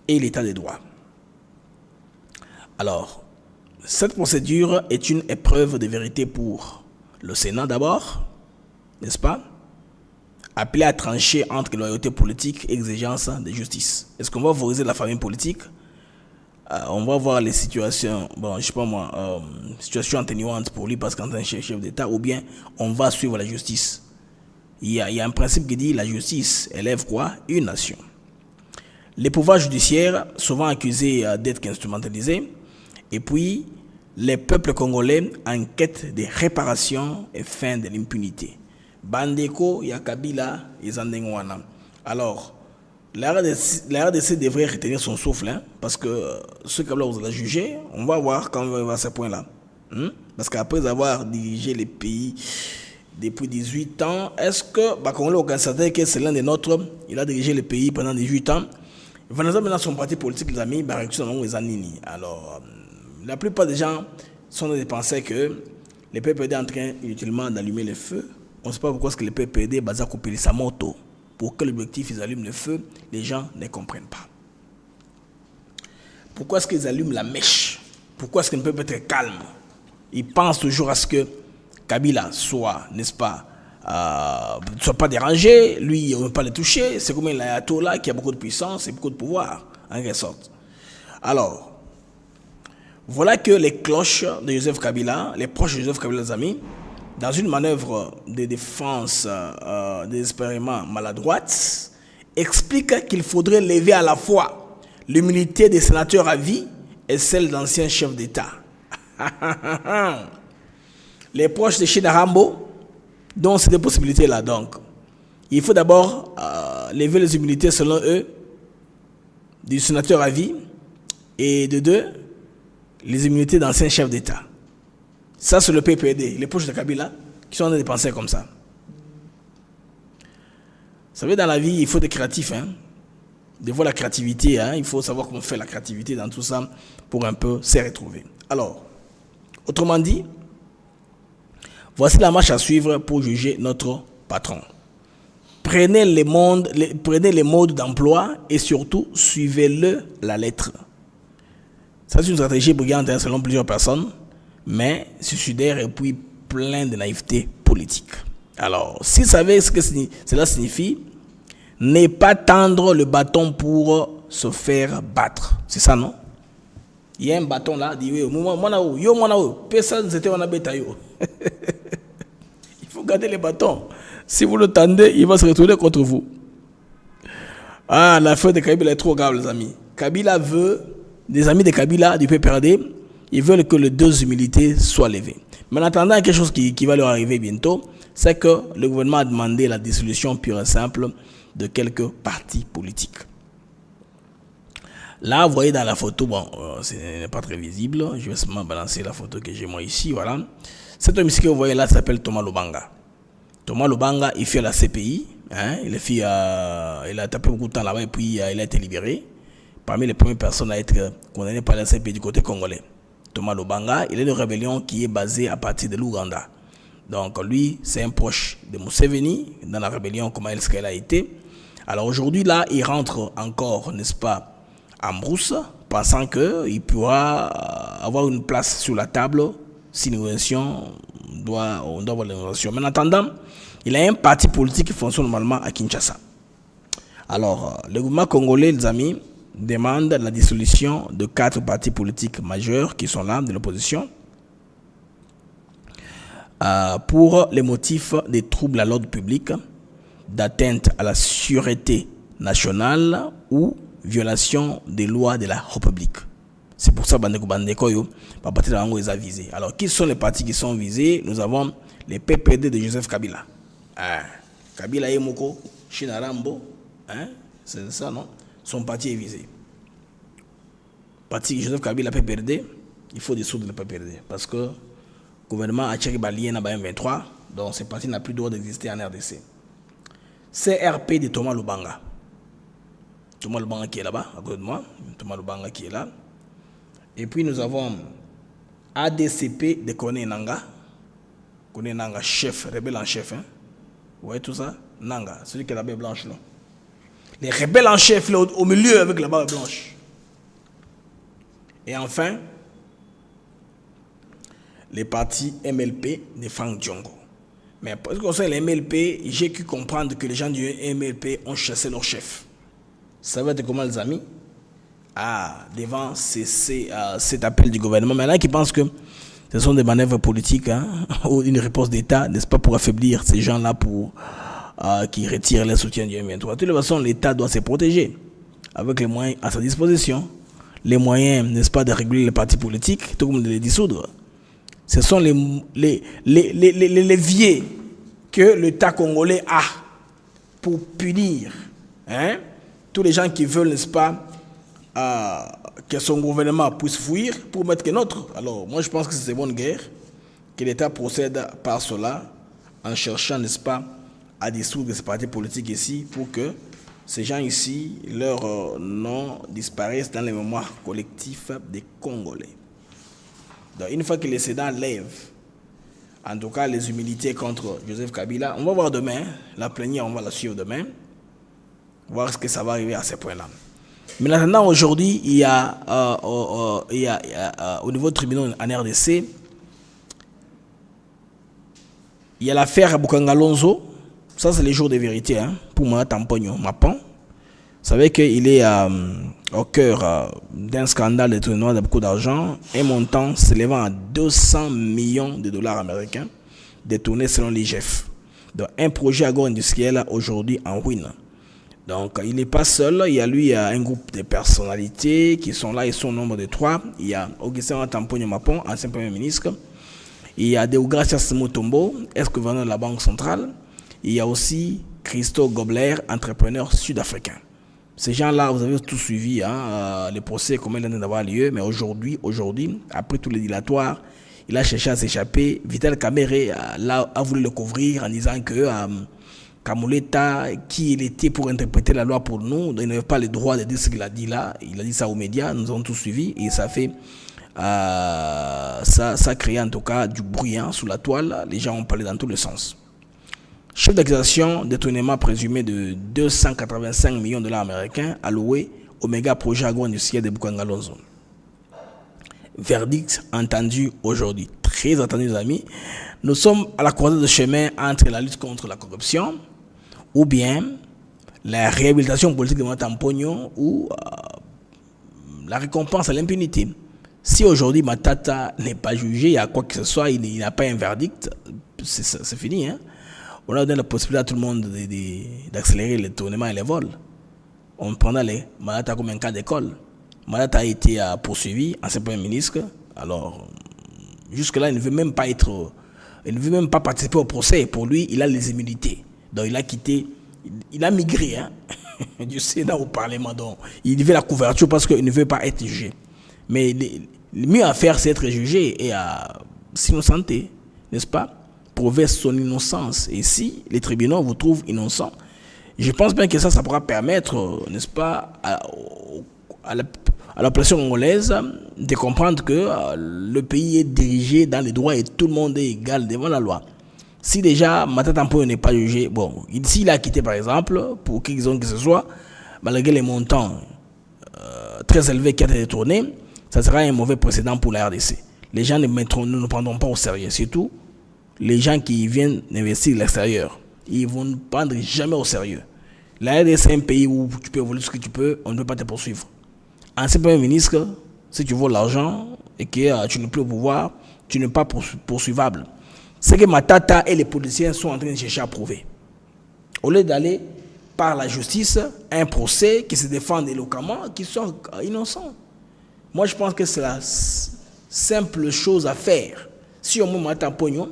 et l'état des droits. Alors, cette procédure est une épreuve de vérité pour le Sénat d'abord, n'est-ce pas? Appelé à trancher entre loyauté politique et exigence de justice. Est-ce qu'on va favoriser la famille politique? On va voir les situations, bon, je sais pas moi, situations atténuantes pour lui parce qu'en tant que chef d'État, ou bien on va suivre la justice. Il y a un principe qui dit la justice élève quoi? Une nation. Les pouvoirs judiciaires, souvent accusés d'être instrumentalisés, et puis les peuples congolais en quête de réparation et fin de l'impunité. Bandeko, Yakabila, Izandengwana. Alors, la RDC devrait retenir son souffle, hein, parce que ce que vous allez juger, on va voir quand on va à ce point-là. Parce qu'après avoir dirigé les pays depuis 18 ans, est-ce que Congolais ont constaté que c'est l'un des nôtres, il a dirigé le pays pendant 18 ans, il va maintenant son parti politique, les amis, alors, la plupart des gens sont de penser que les PPD sont en train inutilement d'allumer le feu. On ne sait pas pourquoi est-ce que les PPD basent couper sa moto. Pour que l'objectif, ils allument le feu, les gens ne comprennent pas. Pourquoi est-ce qu'ils allument la mèche? Pourquoi est-ce qu'ils ne peuvent pas être calmes? Ils pensent toujours à ce que Kabila soit, n'est-ce pas, ne soit pas dérangé, lui, on ne veut pas le toucher. C'est comme un ayatollah qui a beaucoup de puissance et beaucoup de pouvoir, en quelque sorte. Alors, voilà que les cloches de Joseph Kabila, les proches de Joseph Kabila, les amis, dans une manœuvre de défense désespérément maladroite, expliquent qu'il faudrait lever à la fois l'immunité des sénateurs à vie et celle d'anciens chefs d'État. Les proches de Chida Rambo, dont ces deux possibilités-là, donc, il faut d'abord lever les immunités, selon eux, du sénateur à vie, et de deux, les immunités d'anciens chefs d'État. Ça, c'est le PPD, les proches de Kabila, qui sont en train de penser comme ça. Vous savez, dans la vie, il faut être créatif. Hein? De voir la créativité, hein? Il faut savoir comment faire la créativité dans tout ça pour un peu se retrouver. Alors, autrement dit, voici la marche à suivre pour juger notre patron. Prenez les modes d'emploi et surtout, suivez-le la lettre. Ça, c'est une stratégie brillante hein, selon plusieurs personnes, mais suicidaire et puis plein de naïveté politique. Alors, si vous savez ce que cela signifie, ne pas tendre le bâton pour se faire battre. C'est ça, non? Il y a un bâton là, il faut garder le bâton. Si vous le tendez, il va se retourner contre vous. Ah, l'affaire de Kabila est trop grave, les amis. Kabila veut, des amis de Kabila, du PPRD, ils veulent que les deux humilités soient levées. Mais en attendant, quelque chose qui va leur arriver bientôt, c'est que le gouvernement a demandé la dissolution pure et simple de quelques partis politiques. Là, vous voyez dans la photo, bon, ce n'est pas très visible. Je vais seulement balancer la photo que j'ai moi ici, voilà. Cet homme ici que vous voyez là s'appelle Thomas Lubanga. Thomas Lubanga, il fait la CPI. Hein, il a tapé beaucoup de temps là-bas et puis il a été libéré. Parmi les premières personnes à être condamnées par la CPI du côté congolais. Thomas Lubanga, il est une rébellion qui est basée à partir de l'Ouganda. Donc lui, c'est un proche de Museveni dans la rébellion, comment est-ce qu'elle a été. Alors aujourd'hui, là, il rentre encore, n'est-ce pas, en brousse, pensant qu'il pourra avoir une place sur la table si l'innovation on doit avoir l'innovation. Mais en attendant, il a un parti politique qui fonctionne normalement à Kinshasa. Alors, le gouvernement congolais, les amis, demande la dissolution de 4 partis politiques majeurs qui sont là, de l'opposition, pour les motifs des troubles à l'ordre public, d'atteinte à la sûreté nationale ou violation des lois de la République. C'est pour ça que partir de l'angle est visé. Alors, qui sont les partis qui sont visés? Nous avons les PPD de Joseph Kabila. Kabila Yemoko, Chinarambo, c'est ça, non? Son parti est visé. Parti Joseph Kabila PPRD, il faut dissoudre le PPRD parce que le gouvernement a tiré balien dans M23, donc ce parti n'a plus le droit d'exister en RDC. CRP de Thomas Lubanga. Thomas Lubanga qui est là-bas, à côté de moi. Thomas Lubanga qui est là. Et puis nous avons ADCP de Kone Nanga. Kone Nanga, chef, rebelle en chef. Hein. Vous voyez tout ça? Nanga, celui qui a la barbe blanche là. Les rebelles en chef là, au milieu avec la barbe blanche. Et enfin, les partis MLP de Frank Diongo. Mais pour ce qui concerne les MLP, j'ai pu comprendre que les gens du MLP ont chassé leur chef. Ça va être comment les amis? Devant cet appel du gouvernement. Maintenant qui pensent que ce sont des manœuvres politiques ou une réponse d'État, n'est-ce pas, pour affaiblir ces gens-là pour qui retirent le soutien du M23. De toute façon, l'État doit se protéger avec les moyens à sa disposition. Les moyens, n'est-ce pas, de réguler les partis politiques, tout comme de les dissoudre. Ce sont les leviers que l'État congolais a pour punir tous les gens qui veulent, n'est-ce pas, que son gouvernement puisse fuir pour mettre que notre. Alors, moi, je pense que c'est une bonne guerre que l'État procède par cela en cherchant, n'est-ce pas, à dissoudre ces partis politiques ici pour que ces gens ici, leur nom disparaissent dans les mémoires collectifs des Congolais. Donc, une fois que les Sénats lèvent, en tout cas, les humilités contre Joseph Kabila, on va voir demain, la plénière, on va la suivre demain, voir ce que ça va arriver à ce point-là. Mais maintenant, aujourd'hui, il y a au niveau du tribunal en RDC, il y a l'affaire Bukangalonzo. Ça, c'est les jours de vérité pour moi, Tampogno Mapan. Vous savez qu'il est au cœur d'un scandale de détournement de beaucoup d'argent, un montant s'élevant à 200 millions de dollars américains détournés selon l'IGF. Donc, un projet agro-industriel aujourd'hui en ruine. Donc, il n'est pas seul. Il y a lui, un groupe de personnalités qui sont là. Ils sont au nombre de 3. Il y a Augustin Tampogno Mapon, ancien premier ministre. Il y a Deogracias Mutombo, ex-gouverneur de la Banque centrale. Il y a aussi Christo Gobler, entrepreneur sud-africain. Ces gens-là, vous avez tous suivi les procès, comment il vient d'avoir lieu. Mais aujourd'hui, après tous les dilatoires, il a cherché à s'échapper. Vital Kamerhe a voulu le couvrir en disant que Kamuleta, qui il était pour interpréter la loi pour nous, il n'avait pas le droit de dire ce qu'il a dit là. Il a dit ça aux médias, nous avons tous suivi et ça fait ça a créé en tout cas du bruit sous la toile. Les gens ont parlé dans tous les sens. Chef d'accusation, détournement présumé de 285 millions de dollars américains alloués au méga projet agro-industriel de Bukangalonzo. Verdict entendu aujourd'hui, très attendu les amis. Nous sommes à la croisée de chemin entre la lutte contre la corruption ou bien la réhabilitation politique de Tampogno ou la récompense à l'impunité. Si aujourd'hui Matata n'est pas jugé, il y a quoi que ce soit, il n'a pas un verdict, c'est fini. On a donné la possibilité à tout le monde d'accélérer les tournements et les vols. On prendra les Matata comme un cas d'école. Matata a été poursuivi, ancien premier ministre. Alors, jusque-là, il ne veut même pas participer au procès. Pour lui, il a les immunités. Donc, il a quitté, il a migré. du Sénat au Parlement. Donc, il fait la couverture parce qu'il ne veut pas être jugé. Mais le mieux à faire, c'est être jugé et à s'innocenter, n'est-ce pas? Prouver son innocence. Et si les tribunaux vous trouvent innocent, je pense bien que ça pourra permettre, n'est-ce pas, à la population congolaise de comprendre que le pays est dirigé dans les droits et tout le monde est égal devant la loi. Si déjà Matata Mponyo n'est pas jugé, bon, s'il a quitté par exemple, pour quelque raison que ce soit, malgré les montants très élevés qui ont été détournés, ça sera un mauvais précédent pour la RDC. Les gens ne prendront pas au sérieux, surtout les gens qui viennent investir à l'extérieur. Ils vont ne prendre jamais au sérieux. La RDC, c'est un pays où tu peux voler ce que tu peux, on ne peut pas te poursuivre. Ancien Premier ministre, si tu voles l'argent et que tu n'es plus au pouvoir, tu n'es pas poursuivable. C'est que Matata et les policiers sont en train de chercher à prouver. Au lieu d'aller par la justice, un procès qui se défendent éloquemment, qui sont innocents. Moi, je pense que c'est la simple chose à faire. Si au moment Matata Mponyo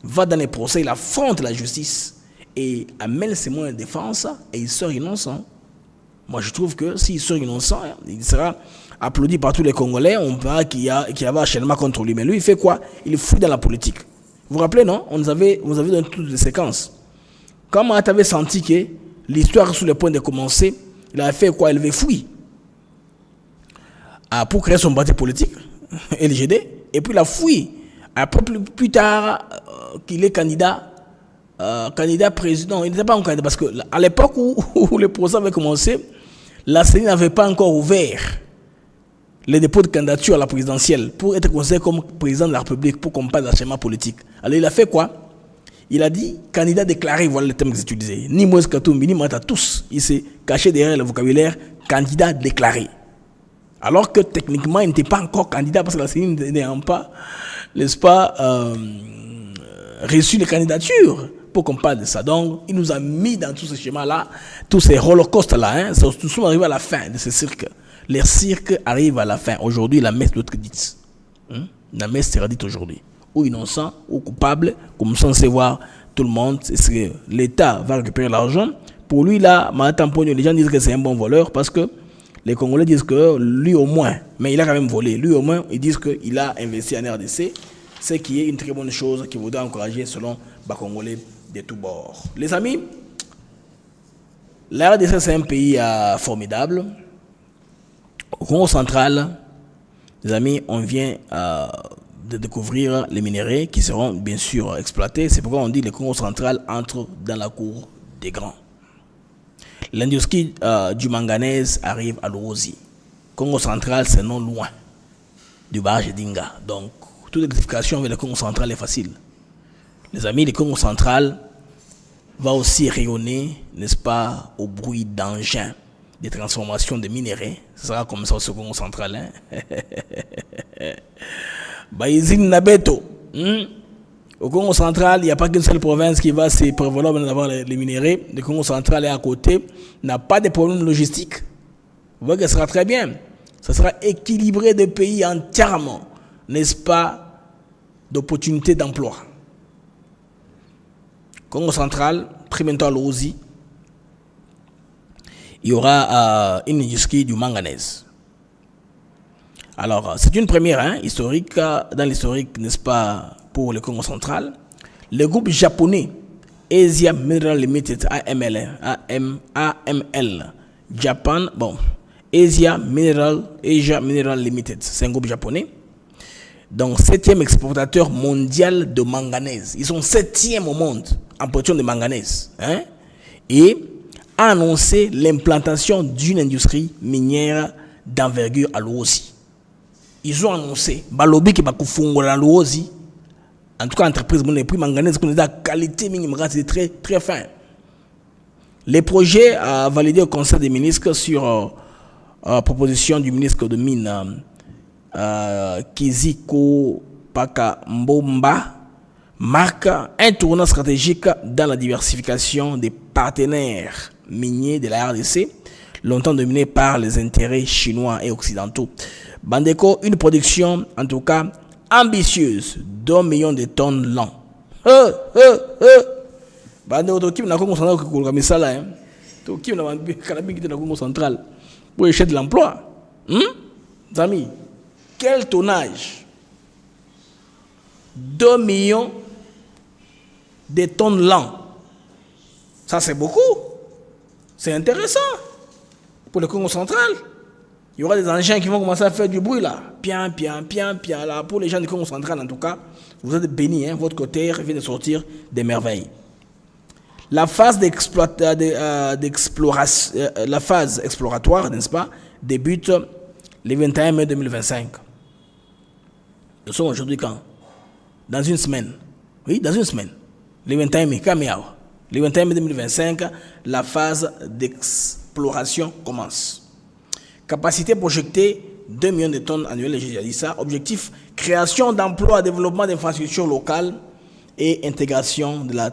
va dans les procès, il affronte la justice et amène ses moyens de défense et il sort innocent. Moi, je trouve que s'il sort innocent, il sera applaudi par tous les Congolais. On verra qu'il y avait un acharnement contre lui. Mais lui, il fait quoi? Il fouille dans la politique. Vous vous rappelez, non? Vous avez donné toutes les séquences. Quand Mahat avait senti que l'histoire sur le point de commencer, il avait fait quoi? Il avait fouillé pour créer son parti politique, LGD. Et puis il a fouillé. Après, plus tard, qu'il est candidat président. Il n'était pas un candidat parce qu'à l'époque où le procès avait commencé, la CENI n'avait pas encore ouvert les dépôts de candidature à la présidentielle pour être considéré comme président de la République pour combattre l'acharnement politique. Alors il a fait quoi? Il a dit candidat déclaré, voilà le terme que j'utilisais. Ni Moïse Katumbi, ni Mata, tous. Il s'est caché derrière le vocabulaire candidat déclaré. Alors que techniquement, il n'était pas encore candidat parce que la CENI n'ayant pas, n'est-ce pas, reçu les candidatures pour qu'on parle de ça. Donc, il nous a mis dans tous ces schémas-là, tous ces holocaustes-là. Nous sommes arrivés à la fin de ce cirque. Les cirques arrivent à la fin. Aujourd'hui, la messe doit être dite. La messe sera dite aujourd'hui. Ou innocent, ou coupable, comme censé voir tout le monde. Est-ce que l'État va récupérer l'argent? Pour lui, là, Matata Mponyo, les gens disent que c'est un bon voleur parce que les Congolais disent que lui au moins, mais il a quand même volé. Lui au moins, ils disent qu'il a investi en RDC, ce qui est une très bonne chose qui voudrait encourager selon les Congolais de tous bords. Les amis, la RDC c'est un pays formidable. Au Congo central, les amis, on vient de découvrir les minéraux qui seront bien sûr exploités. C'est pourquoi on dit que le Congo central entre dans la cour des grands. L'industrie du manganèse arrive à l'Orozi. Congo central, c'est non loin du barrage d'Inga. Donc, toute l'explication avec le Congo central est facile. Les amis, le Congo central va aussi rayonner, n'est-ce pas, au bruit d'engins, des transformations de minéraux. Ce sera comme ça au Congo central. Baïzine Nabeto. Au Congo central, il n'y a pas qu'une seule province qui va se prévaloir d'avoir les minéraux. Le Congo central est à côté, n'a pas de problème logistique. Vous voyez que ce sera très bien. Ce sera équilibré de pays entièrement, n'est-ce pas, d'opportunités d'emploi. Congo central, très bientôt à l'Ozi, il y aura une industrie du manganèse. Alors, c'est une première historique, dans l'historique, n'est-ce pas, pour le Congo central. Le groupe japonais Asia Mineral Limited, AML, Japan, bon, Asia Mineral Limited, c'est un groupe japonais. Donc, 7e exportateur mondial de manganèse. Ils sont 7e au monde en production de manganèse. Et a annoncé l'implantation d'une industrie minière d'envergure à l'Ozi. Ils ont annoncé, Balobi qui va kufungura l'Ozi. En tout cas, l'entreprise qui prix manganèse, qui a la qualité minimum, c'est très, très fin. Les projets validés au Conseil des ministres sur proposition du ministre de Mines, Kiziko Pakambomba, marquent un tournant stratégique dans la diversification des partenaires miniers de la RDC, longtemps dominés par les intérêts chinois et occidentaux. Bandeko, une production, en tout cas, ambitieuse d'1 million de tonnes l'an. Bandeko, qui n'a pas comme ça, Donc, qui n'a pas de la Congo centrale pour échec de l'emploi? Amis, quel tonnage? 2 millions de tonnes l'an. Ça, c'est beaucoup. C'est intéressant pour le Congo central. Il y aura des engins qui vont commencer à faire du bruit là. Pian, là. Pour les gens du Congo central, en tout cas, vous êtes bénis, hein, votre côté vient de sortir des merveilles. La phase la phase exploratoire, n'est-ce pas, débute le 21 mai 2025. Nous sommes aujourd'hui quand? Dans une semaine. Oui, dans une semaine. Le 21 mai, le 21 mai 2025, la phase d'exploration commence. Capacité projetée, 2 millions de tonnes annuelles, j'ai déjà dit ça. Objectif, création d'emplois, développement d'infrastructures locales et intégration de la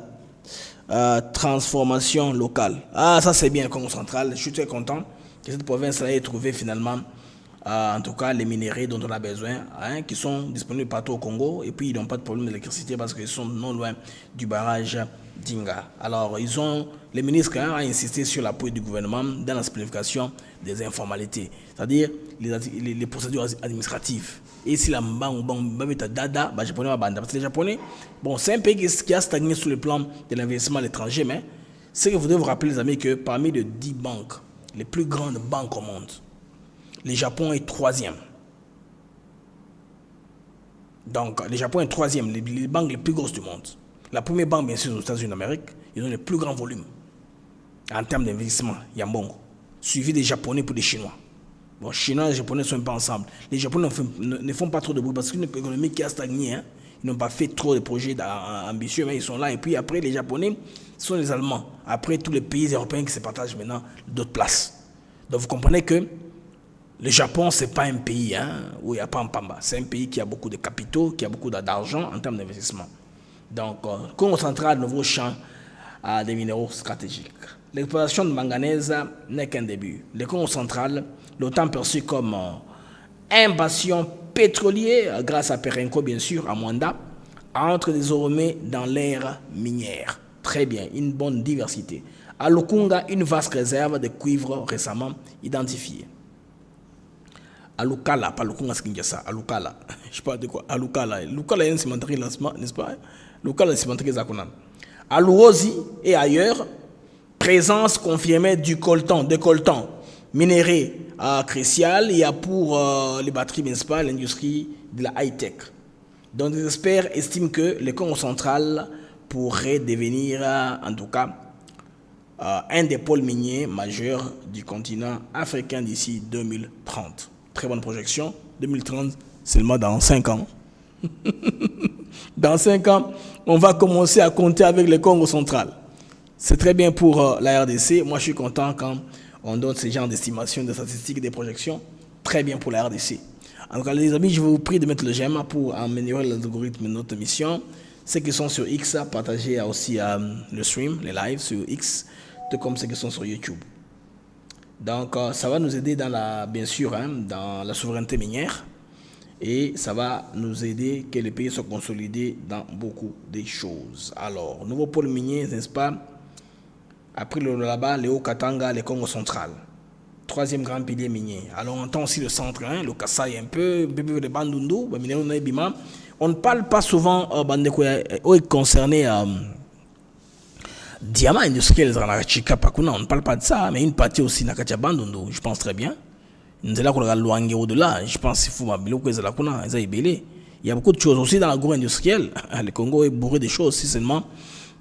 transformation locale. Ah, ça c'est bien le Congo central. Je suis très content que cette province ait trouvé finalement, en tout cas, les minéraux dont on a besoin, hein, qui sont disponibles partout au Congo. Et puis, ils n'ont pas de problème d'électricité parce qu'ils sont non loin du barrage d'Inga. Alors, les ministres ont insisté sur l'appui du gouvernement dans la simplification des informalités, c'est-à-dire les procédures administratives. Et si la dada, japonais, parce que les Japonais, bon, c'est un pays qui a stagné sur le plan de l'investissement à l'étranger, mais c'est que vous devez vous rappeler, les amis, que parmi les 10 banques, les plus grandes banques au monde, le Japon est 3e. Donc, le Japon est 3e, les banques les plus grosses du monde. La première banque, bien sûr, aux États-Unis d'Amérique, ils ont le plus grand volume en termes d'investissement, Yambongo, suivi des Japonais pour des Chinois. Bon, Chinois et les Japonais ne sont pas ensemble. Les Japonais ne font pas trop de bruit parce qu'une économie qui a stagné, hein, ils n'ont pas fait trop de projets ambitieux, mais ils sont là. Et puis après, les Japonais sont les Allemands. Après, tous les pays européens qui se partagent maintenant d'autres places. Donc, vous comprenez que le Japon, ce n'est pas un pays, hein, où il n'y a pas un pamba. C'est un pays qui a beaucoup de capitaux, qui a beaucoup d'argent en termes d'investissement. Donc, Congo central, nouveau champ des minéraux stratégiques. L'exploitation de manganèse n'est qu'un début. Le Congo central, longtemps perçu comme un bastion pétrolier, grâce à Perenco, bien sûr, à Mwanda, entre désormais dans l'ère minière. Très bien, une bonne diversité. À Lukunga, une vaste réserve de cuivre récemment identifiée. À Lukala, pas Lukunga, c'est Kinshasa, à Lukala. Je sais pas de quoi, à Lukala. Lukala est une cimenterie, n'est-ce pas? Lukala est une cimenterie Zakunan. À Luozi et ailleurs, présence confirmée de coltan minéré à crucial. Il y a pour les batteries, n'est-ce pas, l'industrie de la high-tech. Donc, les experts estiment que le Congo central pourrait devenir, en tout cas, un des pôles miniers majeurs du continent africain d'ici 2030. Très bonne projection. 2030, seulement dans 5 ans. Dans 5 ans, on va commencer à compter avec le Congo central. C'est très bien pour la RDC. Moi, je suis content quand on donne ce genre d'estimation, de statistiques, des projections. Très bien pour la RDC. En tout cas, les amis, je vous prie de mettre le j'aime pour améliorer l'algorithme de notre émission. Ceux qui sont sur X, partagez aussi le stream, les lives sur X, tout comme ceux qui sont sur YouTube. Donc, ça va nous aider bien sûr, hein, dans la souveraineté minière. Et ça va nous aider que le pays soit consolidé dans beaucoup de choses. Alors, nouveau pôle minier, n'est-ce pas? Après le Lolaba, le Haut-Katanga, le Congo central. 3e grand pilier minier. Alors, on entend aussi le centre, hein, le Kassai un peu de Bandundu, on ne parle pas souvent concerné diamant industriel dans la Chika Pakuna, on ne parle pas de ça, mais une partie aussi dans la Bandundu, je pense très bien. Il y a beaucoup de choses aussi dans l'agro-industriel. Le Congo est bourré de choses, si seulement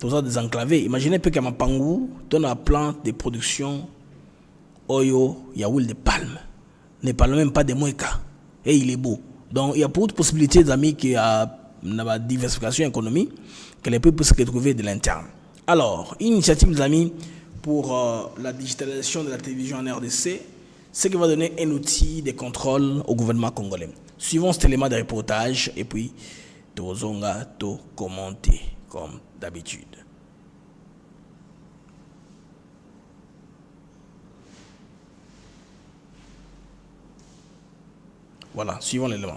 tout ça des enclavés. Imaginez qu'à Mapangu, dans la plante de production, Oyo, il y a huile de palme. Ne parle même pas de Moïka. Et il est beau. Donc il y a beaucoup de possibilités, d'amis, qui a une diversification économique, que les peuples puissent retrouver de l'interne. Alors, une initiative, des amis, pour la digitalisation de la télévision en RDC, ce qui va donner un outil de contrôle au gouvernement congolais. Suivons cet élément de reportage et puis Tozonga to commenter comme d'habitude. Voilà, suivons l'élément.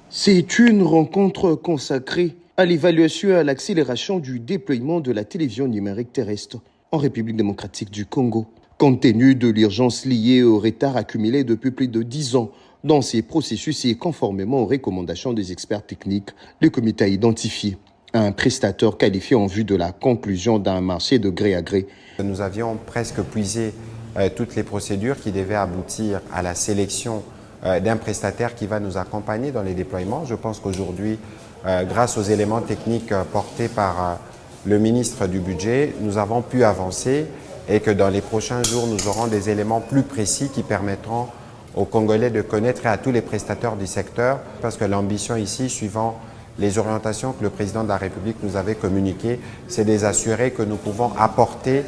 C'est une rencontre consacrée à l'évaluation et à l'accélération du déploiement de la télévision numérique terrestre en République démocratique du Congo. Compte tenu de l'urgence liée au retard accumulé depuis plus de 10 ans dans ces processus et conformément aux recommandations des experts techniques, le comité a identifié un prestataire qualifié en vue de la conclusion d'un marché de gré à gré. Nous avions presque puisé toutes les procédures qui devaient aboutir à la sélection d'un prestataire qui va nous accompagner dans les déploiements. Je pense qu'aujourd'hui, grâce aux éléments techniques portés par le ministre du Budget, nous avons pu avancer et que dans les prochains jours, nous aurons des éléments plus précis qui permettront aux Congolais de connaître et à tous les prestataires du secteur, parce que l'ambition ici, suivant les orientations que le président de la République nous avait communiquées, c'est de les assurer que nous pouvons apporter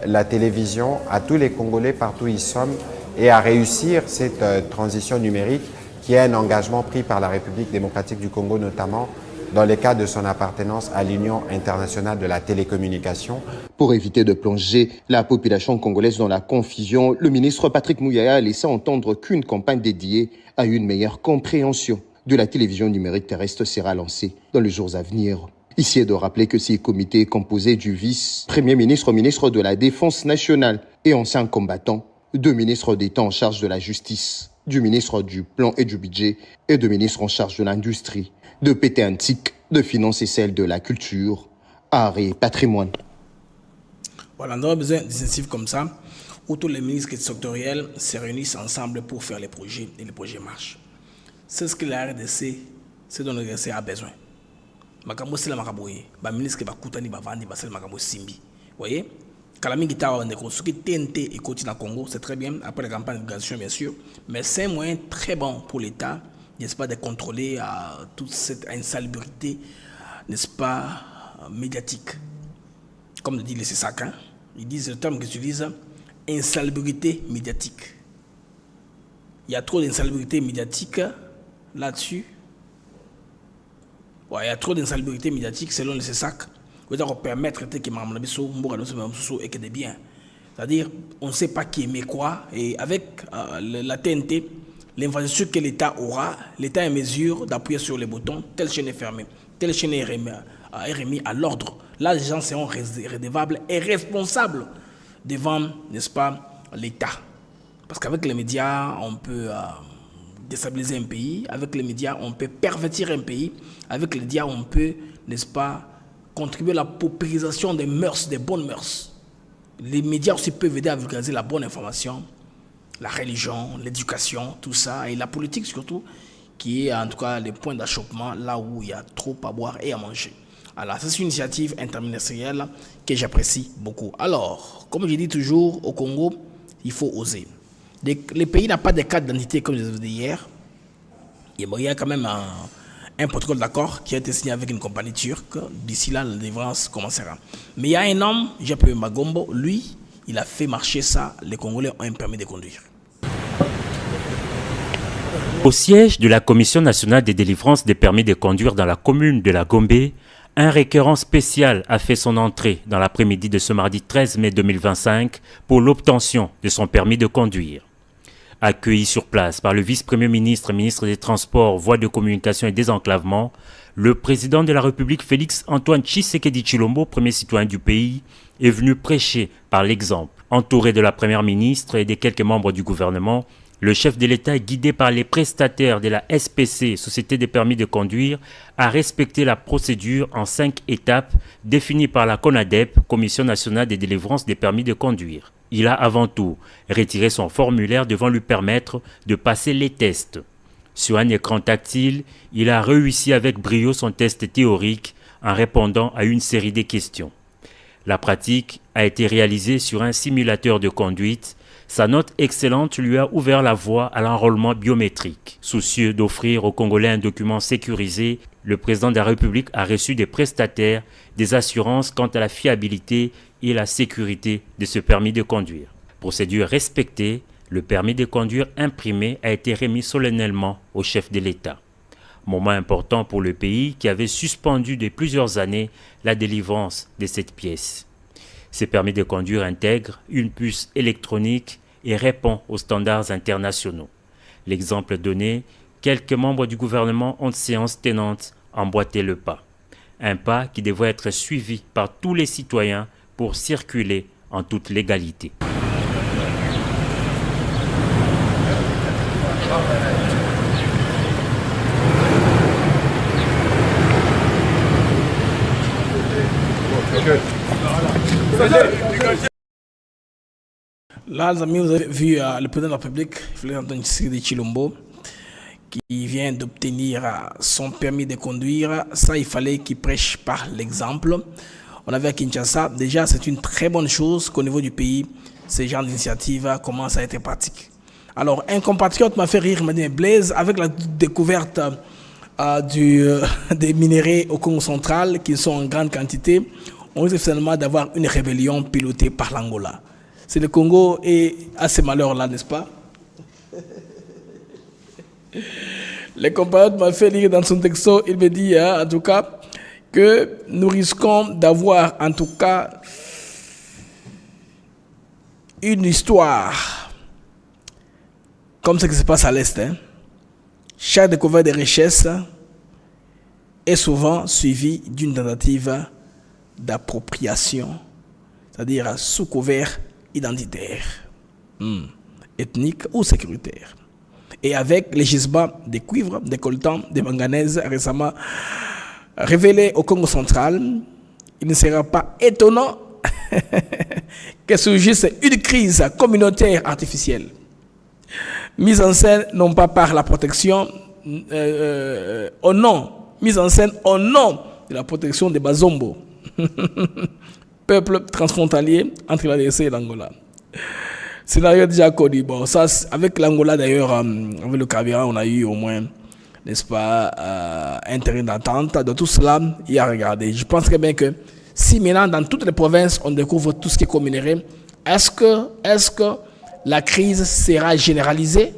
la télévision à tous les Congolais partout où ils sont et à réussir cette transition numérique qui est un engagement pris par la République démocratique du Congo, notamment dans le cadre de son appartenance à l'Union internationale de la télécommunication. Pour éviter de plonger la population congolaise dans la confusion, le ministre Patrick Muyaya a laissé entendre qu'une campagne dédiée à une meilleure compréhension de la télévision numérique terrestre sera lancée dans les jours à venir. Ici est de rappeler que ces comités composés du vice-premier ministre, ministre de la Défense nationale et ancien combattant, 2 ministres d'État en charge de la justice, du ministre du Plan et du Budget et 2 ministres en charge de l'industrie, de pété antique, de finances et celle de la culture, art et patrimoine. Voilà, on a besoin d'initiatives comme ça, où tous les ministres sectoriels se réunissent ensemble pour faire les projets et les projets marchent. C'est ce que la RDC, ce dont le RDC a besoin. Makambo c'est la makaboye, ba ministre qui va koutani ba vandi ba c'est le makambo simbi. Vous voyez? Kalami Gita wa ndeko, ce qui TNT et côté dans Congo, c'est très bien, après la campagne de migration bien sûr, mais c'est un moyen très bon pour l'État, n'est-ce pas, de contrôler toute cette insalubrité, n'est-ce pas, médiatique. Comme le dit les CESAC, hein? Ils disent le terme qu'ils utilisent, insalubrité médiatique. Il y a trop d'insalubrité médiatique là-dessus. Ouais, il y a trop d'insalubrité médiatique selon les CESAC. Vous permettre que et des biens. C'est-à-dire, on ne sait pas qui aimait quoi. Et avec la TNT, l'infrastructure que l'État aura, l'État est en mesure d'appuyer sur les boutons. Telle chaîne est fermée, telle chaîne est remise à l'ordre. Là, les gens seront redevables et responsables devant, n'est-ce pas, l'État. Parce qu'avec les médias, on peut déstabiliser un pays. Avec les médias, on peut pervertir un pays. Avec les médias, on peut, n'est-ce pas, contribuer à la paupérisation des mœurs, des bonnes mœurs. Les médias aussi peuvent aider à vulgariser la bonne information, la religion, l'éducation, tout ça, et la politique surtout, qui est en tout cas les points d'achoppement là où il y a trop à boire et à manger. Alors, c'est une initiative interministérielle que j'apprécie beaucoup. Alors, comme je dis toujours, au Congo, il faut oser. Les pays n'ont pas de carte d'identité comme je l'ai dit hier. Et bon, il y a quand même un protocole d'accord qui a été signé avec une compagnie turque. D'ici là, la délivrance commencera. Mais il y a un homme, Jean-Pierre Magombo, lui, il a fait marcher ça. Les Congolais ont un permis de conduire. Au siège de la Commission nationale des délivrances des permis de conduire dans la commune de la Gombe, un requérant spécial a fait son entrée dans l'après-midi de ce mardi 13 mai 2025 pour l'obtention de son permis de conduire. Accueilli sur place par le vice-premier ministre, ministre des Transports, Voies de communication et désenclavement, le président de la République Félix Antoine Tshisekedi Tshilombo, premier citoyen du pays, est venu prêcher par l'exemple. Entouré de la première ministre et des quelques membres du gouvernement, le chef de l'État, guidé par les prestataires de la SPC, Société des permis de conduire, a respecté la procédure en 5 étapes définies par la CONADEP, Commission nationale des délivrances des permis de conduire. Il a avant tout retiré son formulaire devant lui permettre de passer les tests. Sur un écran tactile, il a réussi avec brio son test théorique en répondant à une série de questions. La pratique a été réalisée sur un simulateur de conduite. Sa note excellente lui a ouvert la voie à l'enrôlement biométrique. Soucieux d'offrir aux Congolais un document sécurisé, le président de la République a reçu des prestataires des assurances quant à la fiabilité et la sécurité de ce permis de conduire. Procédure respectée, le permis de conduire imprimé a été remis solennellement au chef de l'État. Moment important pour le pays qui avait suspendu de plusieurs années la délivrance de cette pièce. Ce permis de conduire intègre une puce électronique et répond aux standards internationaux. L'exemple donné, quelques membres du gouvernement ont de séance tenante emboîté le pas. Un pas qui devrait être suivi par tous les citoyens pour circuler en toute légalité. Là, les amis, vous avez vu le président de la République, Félix Antoine Tshisekedi Tshilombo, qui vient d'obtenir son permis de conduire. Ça, il fallait qu'il prêche par l'exemple. On avait à Kinshasa, déjà, c'est une très bonne chose qu'au niveau du pays, ces genres d'initiatives commencent à être pratiques. Alors, un compatriote m'a fait rire, il m'a dit, Blaise, avec la découverte des minéraux au Congo central, qui sont en grande quantité, on risque finalement d'avoir une rébellion pilotée par l'Angola. C'est le Congo et à ces malheurs-là, n'est-ce pas? Le compatriote m'a fait lire dans son texto, il me dit, en tout cas, que nous risquons d'avoir, en tout cas, une histoire comme ce qui se passe à l'Est. Chaque découverte de richesse est souvent suivie d'une tentative d'appropriation, c'est-à-dire sous couvert identitaire, ethnique ou sécuritaire. Et avec les gisements de cuivre, de coltan, de manganèse récemment révélés au Congo central, il ne sera pas étonnant que surgisse une crise communautaire artificielle, mise en scène non pas par la protection, mise en scène au nom de la protection des Bazombo, peuple transfrontalier entre la RDC et l'Angola. Scénario déjà connu. Bon, ça, avec l'Angola d'ailleurs, avec le carburant, on a eu au moins, n'est-ce pas, un terrain d'attente. De tout cela, il y a à regarder. Je pense très bien que si maintenant, dans toutes les provinces, on découvre tout ce qui est communéré, est-ce que la crise sera généralisée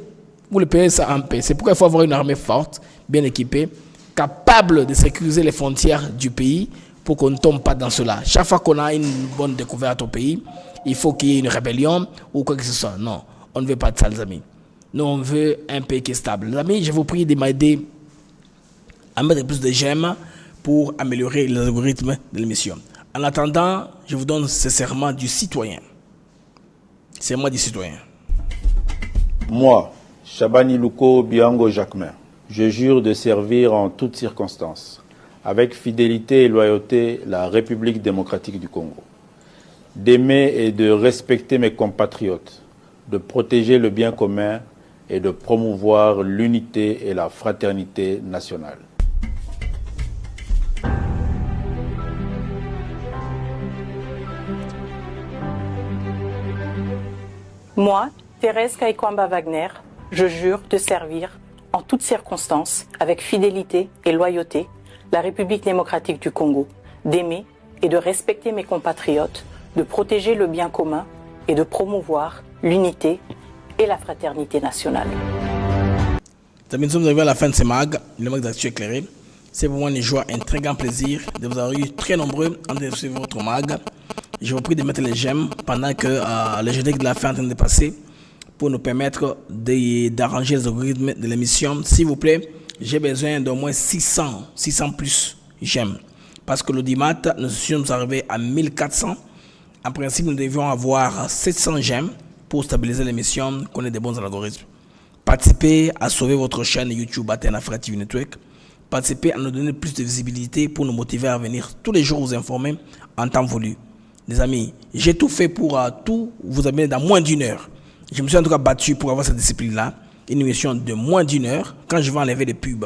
ou le pays sera en paix? C'est pourquoi il faut avoir une armée forte, bien équipée, capable de sécuriser les frontières du pays pour qu'on ne tombe pas dans cela. Chaque fois qu'on a une bonne découverte au pays, il faut qu'il y ait une rébellion ou quoi que ce soit. Non, on ne veut pas de ça, les amis. Nous, on veut un pays qui est stable. Les amis, je vous prie de m'aider à mettre plus de j'aime pour améliorer les algorithmes de l'émission. En attendant, je vous donne ce serment du citoyen. Serment du citoyen. Moi, Chabani Luko Biango Jacquemin, je jure de servir en toutes circonstances, avec fidélité et loyauté, la République démocratique du Congo, d'aimer et de respecter mes compatriotes, de protéger le bien commun et de promouvoir l'unité et la fraternité nationale. Moi, Thérèse Kaikwamba Wagner, je jure de servir en toutes circonstances, avec fidélité et loyauté, la République démocratique du Congo, d'aimer et de respecter mes compatriotes, de protéger le bien commun et de promouvoir l'unité et la fraternité nationale. Nous sommes arrivés à la fin de ce mag, le mag d'actu éclairé. C'est pour moi une joie, un très grand plaisir de vous avoir eu très nombreux en train de suivre votre mag. Je vous prie de mettre les j'aime pendant que le générique de la fin est en train de passer pour nous permettre d'arranger les algorithmes de l'émission. S'il vous plaît, j'ai besoin d'au moins 600 plus j'aime. Parce que l'audimat, nous sommes arrivés à 1400. En principe, nous devions avoir 700 j'aime pour stabiliser l'émission, qu'on ait des bons algorithmes. Participez à sauver votre chaîne YouTube Athéna Frère TV Network. Participez à nous donner plus de visibilité pour nous motiver à venir tous les jours vous informer en temps voulu. Les amis, j'ai tout fait pour tout vous amener dans moins d'une heure. Je me suis en tout cas battu pour avoir cette discipline-là. Une émission de moins d'une heure. Quand je vais enlever les pubs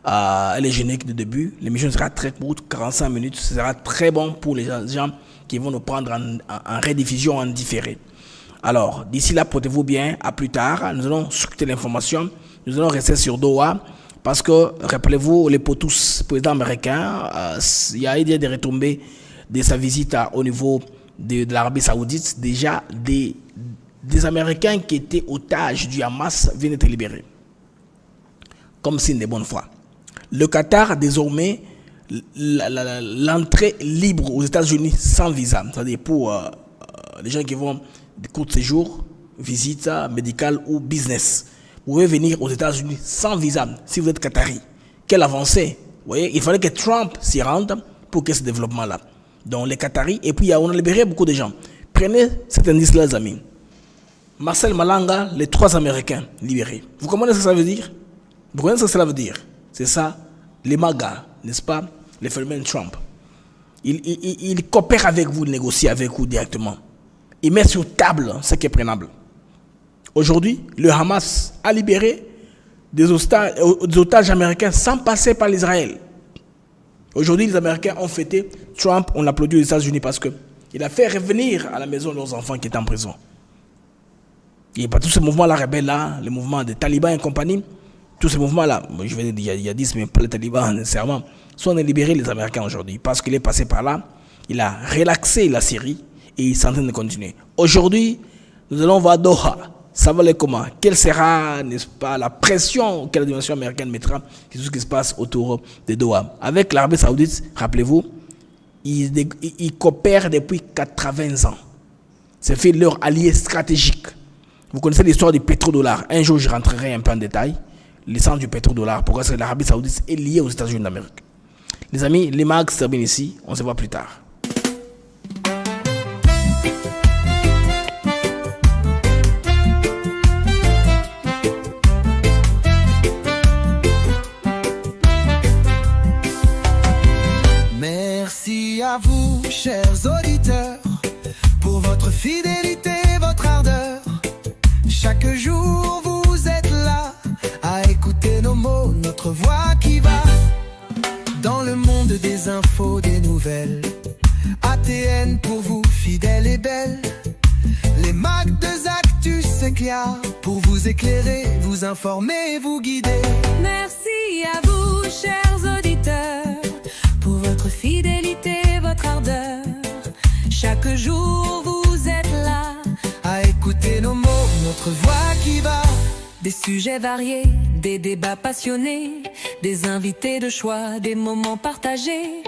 et les génériques de début, l'émission sera très courte, 45 minutes. Ce sera très bon pour les gens qui vont nous prendre en rediffusion, en différé. Alors, d'ici là, portez-vous bien. À plus tard. Nous allons scruter l'information. Nous allons rester sur Doha. Parce que, rappelez-vous, les POTUS, président américain, il y a eu des retombées de sa visite au niveau de l'Arabie Saoudite. Déjà, des Américains qui étaient otages du Hamas viennent d'être libérés. Comme signe de bonne foi. Le Qatar, désormais, l'entrée libre aux États-Unis sans visa. C'est-à-dire pour les gens qui vont de courts séjours, visite médicale ou business. Vous pouvez venir aux États-Unis sans visa si vous êtes Qatari. Quelle avancée! Vous voyez, il fallait que Trump s'y rende pour que ce développement-là. Donc les Qataris, et puis on a libéré beaucoup de gens. Prenez cet indice-là, les amis. Marcel Malanga, les 3 Américains libérés. Vous comprenez ce que ça veut dire? Vous comprenez ce que cela veut dire? C'est ça, les MAGA, n'est-ce pas? Les phénomènes Trump. Ils coopèrent avec vous, ils négocient avec vous directement. Ils mettent sur table ce qui est prenable. Aujourd'hui, le Hamas a libéré des otages américains sans passer par l'Israël. Aujourd'hui, les Américains ont fêté Trump, on l'applaudit aux États-Unis parce qu'il a fait revenir à la maison leurs enfants qui étaient en prison. Il n'y a pas tous ces mouvements-là, rebelles-là, les mouvements des talibans et compagnie, tous ces mouvements-là, je vais dire, il y a 10, mais pas les talibans nécessairement, sont libérés les Américains aujourd'hui parce qu'il est passé par là, il a relaxé la Syrie et il est en train de continuer. Aujourd'hui, nous allons voir Doha. Ça va aller comment? Quelle sera, n'est-ce pas, la pression que la dimension américaine mettra sur tout ce qui se passe autour de Doha? Avec l'Arabie Saoudite, rappelez-vous, ils coopèrent depuis 80 ans. C'est fait leur allié stratégique. Vous connaissez l'histoire du pétrodollar. Un jour, je rentrerai un peu en détail. L'essence du pétrodollar. Pourquoi est-ce que l'Arabie Saoudite est liée aux États-Unis d'Amérique? Les amis, les mags se terminent ici. On se voit plus tard. Merci à vous, chers auditeurs, pour votre fidélité, votre ardeur. Chaque jour, vous êtes là à écouter nos mots, notre voix qui va dans le monde des infos, des nouvelles. ATN pour vous, fidèle et belle. Les mags de Actus s'éclairent pour vous éclairer, vous informer, vous guider. Merci à vous, chers auditeurs, pour votre fidélité, votre ardeur. Chaque jour, vous êtes là à écouter nos mots, notre voix qui va. Des sujets variés, des débats passionnés, des invités de choix, des moments partagés.